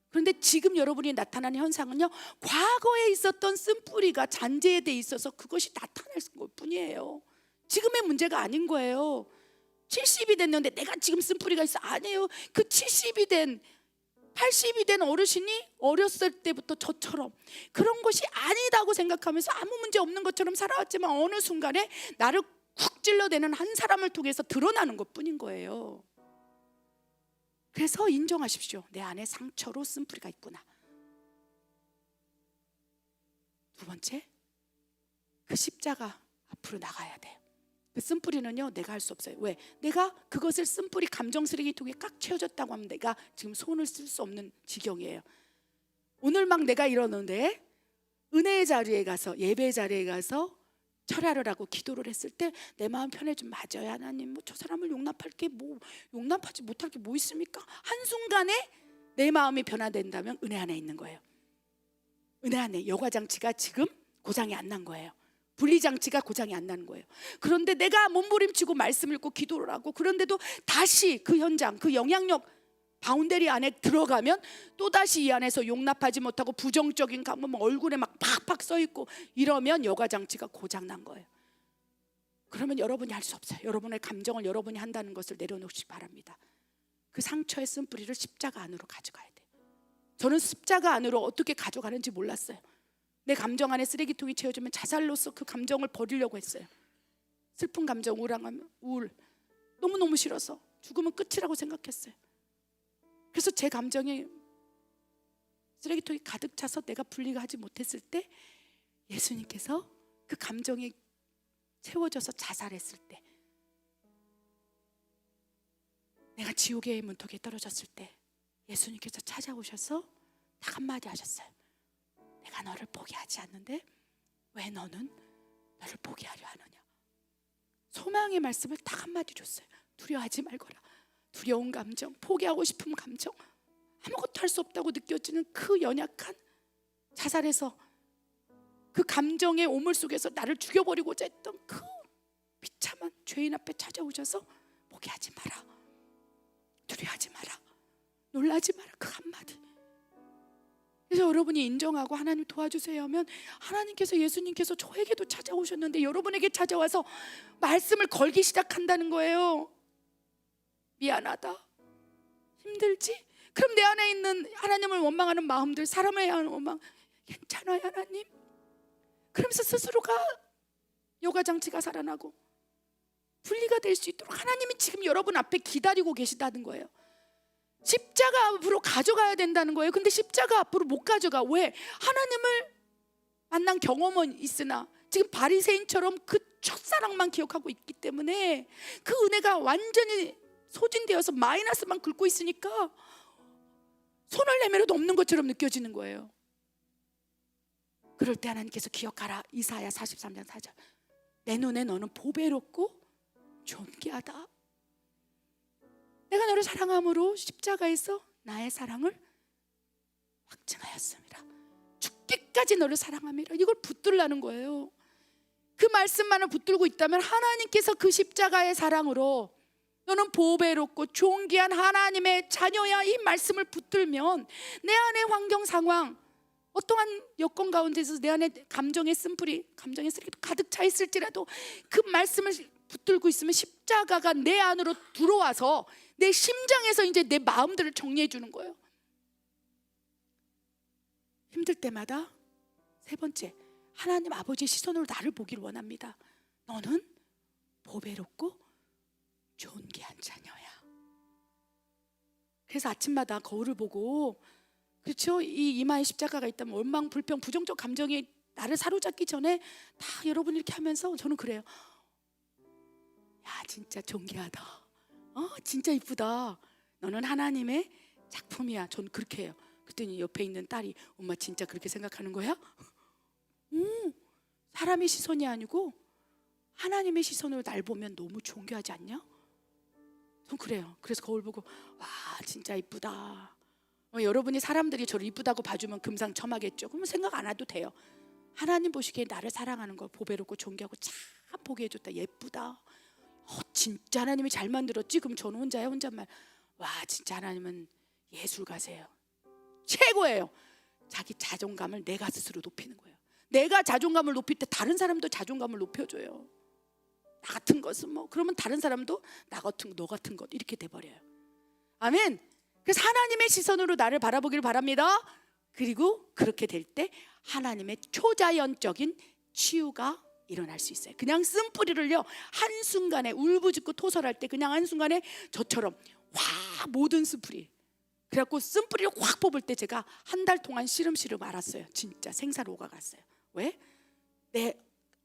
그런데 지금 여러분이 나타나는 현상은요, 과거에 있었던 쓴뿌리가 잔재에 돼 있어서 그것이 나타날 것 뿐이에요. 지금의 문제가 아닌 거예요. 70이 됐는데 내가 지금 쓴뿌리가 있어, 아니에요. 그 70이 된, 80이 된 어르신이 어렸을 때부터 저처럼 그런 것이 아니다고 생각하면서 아무 문제 없는 것처럼 살아왔지만, 어느 순간에 나를 쿡 찔러대는 한 사람을 통해서 드러나는 것뿐인 거예요. 그래서 인정하십시오. 내 안에 상처로 쓴뿌리가 있구나. 두 번째, 그 십자가 앞으로 나가야 돼요. 그 쓴뿌리는요, 내가 할 수 없어요. 왜? 내가 그것을 쓴뿌리 감정 쓰레기통에 꽉 채워졌다고 하면 내가 지금 손을 쓸 수 없는 지경이에요. 오늘 막 내가 이러는데 은혜의 자리에 가서, 예배 자리에 가서 철야를 하고 기도를 했을 때 내 마음 편해좀, 맞아요 하나님, 뭐 저 사람을 용납할 게 뭐, 용납하지 못할 게 뭐 있습니까? 한순간에 내 마음이 변화된다면 은혜 안에 있는 거예요. 은혜 안에 여과장치가 지금 고장이 안 난 거예요. 분리장치가 고장이 안 나는 거예요. 그런데 내가 몸부림치고 말씀 읽고 기도를 하고, 그런데도 다시 그 현장, 그 영향력 바운더리 안에 들어가면 또다시 이 안에서 용납하지 못하고 부정적인 감정, 얼굴에 막 팍팍 써있고 이러면 여과장치가 고장난 거예요. 그러면 여러분이 할 수 없어요. 여러분의 감정을 여러분이 한다는 것을 내려놓으시기 바랍니다. 그 상처의 쓴뿌리를 십자가 안으로 가져가야 돼요. 저는 십자가 안으로 어떻게 가져가는지 몰랐어요. 내 감정 안에 쓰레기통이 채워지면 자살로서 그 감정을 버리려고 했어요. 슬픈 감정, 우울함, 우울, 너무너무 싫어서 죽으면 끝이라고 생각했어요. 그래서 제 감정이 쓰레기통이 가득 차서 내가 분리가 하지 못했을 때 예수님께서 그 감정이 채워져서 자살했을 때, 내가 지옥의 문턱에 떨어졌을 때 예수님께서 찾아오셔서 딱 한마디 하셨어요. 내가 너를 포기하지 않는데 왜 너는 너를 포기하려 하느냐. 소망의 말씀을 딱 한마디 줬어요. 두려워하지 말거라. 두려운 감정, 포기하고 싶은 감정, 아무것도 할 수 없다고 느껴지는 그 연약한, 자살해서 그 감정의 오물 속에서 나를 죽여버리고자 했던 그 비참한 죄인 앞에 찾아오셔서 포기하지 마라, 두려워하지 마라, 놀라지 마라, 그 한마디. 그래서 여러분이 인정하고 하나님 도와주세요 하면 하나님께서, 예수님께서 저에게도 찾아오셨는데 여러분에게 찾아와서 말씀을 걸기 시작한다는 거예요. 미안하다, 힘들지? 그럼 내 안에 있는 하나님을 원망하는 마음들, 사람을 향하는 원망, 괜찮아요 하나님, 그러면서 스스로가 여과장치가 살아나고 분리가 될 수 있도록 하나님이 지금 여러분 앞에 기다리고 계시다는 거예요. 십자가 앞으로 가져가야 된다는 거예요. 근데 십자가 앞으로 못 가져가. 왜? 하나님을 만난 경험은 있으나 지금 바리새인처럼 그 첫사랑만 기억하고 있기 때문에 그 은혜가 완전히 소진되어서 마이너스만 긁고 있으니까 손을 내밀어도 없는 것처럼 느껴지는 거예요. 그럴 때 하나님께서 기억하라, 이사야 43장 4절, 내 눈에 너는 보배롭고 존귀하다. 내가 너를 사랑함으로 십자가에서 나의 사랑을 확증하였습니다. 죽기까지 너를 사랑함이라. 이걸 붙들라는 거예요. 그 말씀만을 붙들고 있다면 하나님께서 그 십자가의 사랑으로 너는 보배롭고 존귀한 하나님의 자녀야, 이 말씀을 붙들면 내 안의 환경 상황, 어떠한 여건 가운데서 내 안에 감정의 쓴뿌리, 감정의 쓰레기도 가득 차 있을지라도 그 말씀을 붙들고 있으면 십자가가 내 안으로 들어와서 내 심장에서 이제 내 마음들을 정리해 주는 거예요. 힘들 때마다 세 번째, 하나님 아버지의 시선으로 나를 보기를 원합니다. 너는 보배롭고 존귀한 자녀야. 그래서 아침마다 거울을 보고, 그렇죠, 이 이마에 십자가가 있다면 원망, 불평, 부정적 감정이 나를 사로잡기 전에 다 여러분 이렇게 하면서 저는 그래요. 야, 진짜 존귀하다, 진짜 이쁘다, 너는 하나님의 작품이야. 전 그렇게 해요. 그랬더니 옆에 있는 딸이, 엄마 진짜 그렇게 생각하는 거야? 사람의 시선이 아니고 하나님의 시선으로 날 보면 너무 존귀하지 않냐? 전 그래요. 그래서 거울 보고, 와 진짜 이쁘다. 여러분이 사람들이 저를 이쁘다고 봐주면 금상첨화겠죠. 그러면 생각 안 해도 돼요. 하나님 보시기에 나를 사랑하는 거 보배롭고 존귀하고 참 보게 해줬다, 예쁘다, 진짜 하나님이 잘 만들었지. 그럼 저는 혼자야, 혼잣말. 와 진짜 하나님은 예술가세요, 최고예요. 자기 자존감을 내가 스스로 높이는 거예요. 내가 자존감을 높일 때 다른 사람도 자존감을 높여줘요. 나 같은 것은 뭐, 그러면 다른 사람도 나 같은 거, 너 같은 것, 이렇게 돼버려요. 아멘. 그래서 하나님의 시선으로 나를 바라보기를 바랍니다. 그리고 그렇게 될 때 하나님의 초자연적인 치유가 일어날 수 있어요. 그냥 쓴뿌리를요, 한순간에 울부짖고 토설할 때 그냥 한순간에 저처럼 확 모든 쓴뿌리, 그래갖고 쓴뿌리를 확 뽑을 때 제가 한 달 동안 시름시름 앓았어요. 진짜 생사로 오가갔어요. 왜? 내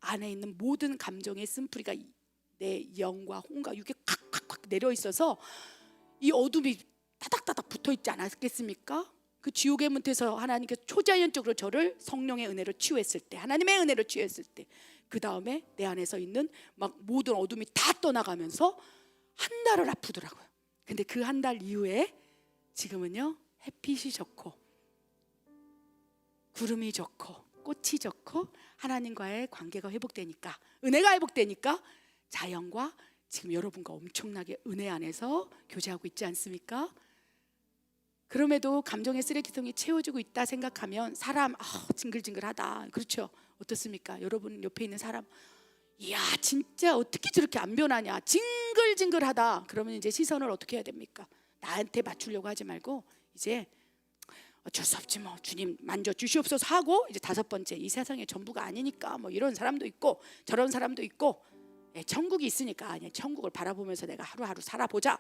안에 있는 모든 감정의 쓴뿌리가 내 영과 혼과 육에 콱콱콱 내려 있어서 이 어둠이 따닥따닥 붙어있지 않았겠습니까? 그 지옥의 문턱에서 하나님께서 초자연적으로 저를 성령의 은혜로 치유했을 때, 하나님의 은혜로 치유했을 때, 그 다음에 내 안에서 있는 막 모든 어둠이 다 떠나가면서 한 달을 아프더라고요. 근데 그 한 달 이후에 지금은요, 햇빛이 좋고 구름이 좋고 꽃이 좋고 하나님과의 관계가 회복되니까, 은혜가 회복되니까 자연과 지금 여러분과 엄청나게 은혜 안에서 교제하고 있지 않습니까? 그럼에도 감정의 쓰레기통이 채워지고 있다 생각하면 사람 징글징글하다, 그렇죠? 어떻습니까? 여러분 옆에 있는 사람, 이야 진짜 어떻게 저렇게 안 변하냐, 징글징글하다. 그러면 이제 시선을 어떻게 해야 됩니까? 나한테 맞추려고 하지 말고 이제 어쩔 수 없지 뭐 주님 만져 주시옵소서 하고 이제 다섯 번째 이 세상의 전부가 아니니까 뭐 이런 사람도 있고 저런 사람도 있고 천국이 있으니까 천국을 바라보면서 내가 하루하루 살아보자.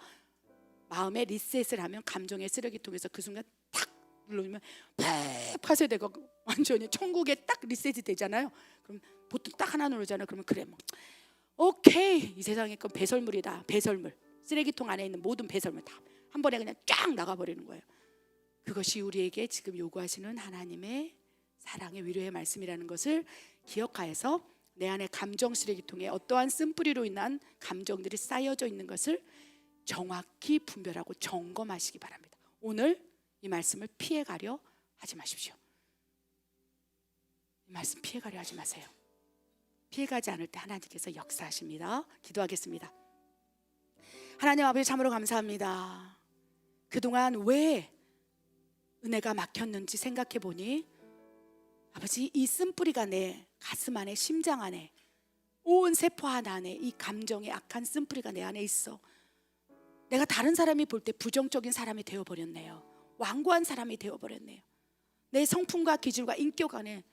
마음에 리셋을 하면 감정의 쓰레기통에서 그 순간 탁 누르면 팍 파쇄되고 완전히 천국에 딱 리셋이 되잖아요. 그럼 보통 딱 하나 누르잖아요. 그러면 그래 뭐 오케이 이 세상의 건 배설물이다. 배설물 쓰레기통 안에 있는 모든 배설물 다 한 번에 그냥 쫙 나가버리는 거예요. 그것이 우리에게 지금 요구하시는 하나님의 사랑의 위로의 말씀이라는 것을 기억하여서 내 안에 감정 쓰레기통에 어떠한 쓴뿌리로 인한 감정들이 쌓여져 있는 것을 정확히 분별하고 점검하시기 바랍니다. 오늘 이 말씀을 피해가려 하지 마십시오. 이 말씀 피해가려 하지 마세요. 피해가지 않을 때 하나님께서 역사하십니다. 기도하겠습니다. 하나님 아버지 참으로 감사합니다. 그동안 왜 은혜가 막혔는지 생각해 보니 아버지 이 쓴뿌리가 내 가슴 안에 심장 안에 온 세포 하나 안에 이 감정의 악한 쓴뿌리가 내 안에 있어. 내가 다른 사람이 볼 때 부정적인 사람이 되어버렸네요. 완고한 사람이 되어버렸네요. 내 성품과 기질과 인격 안에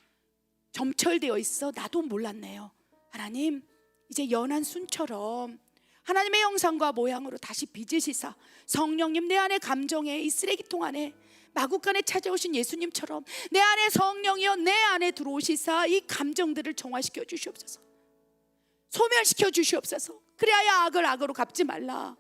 점철되어 있어. 나도 몰랐네요. 하나님 이제 연한 순처럼 하나님의 형상과 모양으로 다시 빚으시사 성령님 내 안에 감정에 이 쓰레기통 안에 마구간에 찾아오신 예수님처럼 내 안에 성령이여 내 안에 들어오시사 이 감정들을 정화시켜 주시옵소서. 소멸시켜 주시옵소서. 그래야 악을 악으로 갚지 말라.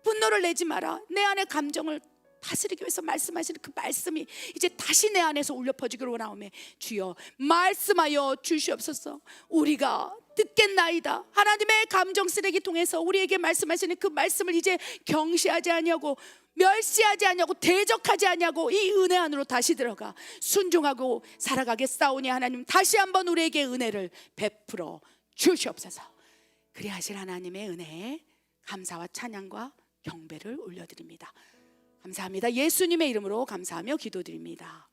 분노를 내지 마라. 내 안에 감정을 다스리기 위해서 말씀하시는 그 말씀이 이제 다시 내 안에서 울려 퍼지기를 원하오매 주여 말씀하여 주시옵소서. 우리가 듣겠나이다. 하나님의 감정 쓰레기통에서 우리에게 말씀하시는 그 말씀을 이제 경시하지 아니하고 멸시하지 아니하고 대적하지 아니하고 이 은혜 안으로 다시 들어가 순종하고 살아가겠사오니 하나님 다시 한번 우리에게 은혜를 베풀어 주시옵소서. 그리 하실 하나님의 은혜에 감사와 찬양과 경배를 올려드립니다. 감사합니다. 예수님의 이름으로 감사하며 기도드립니다.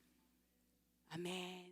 아멘.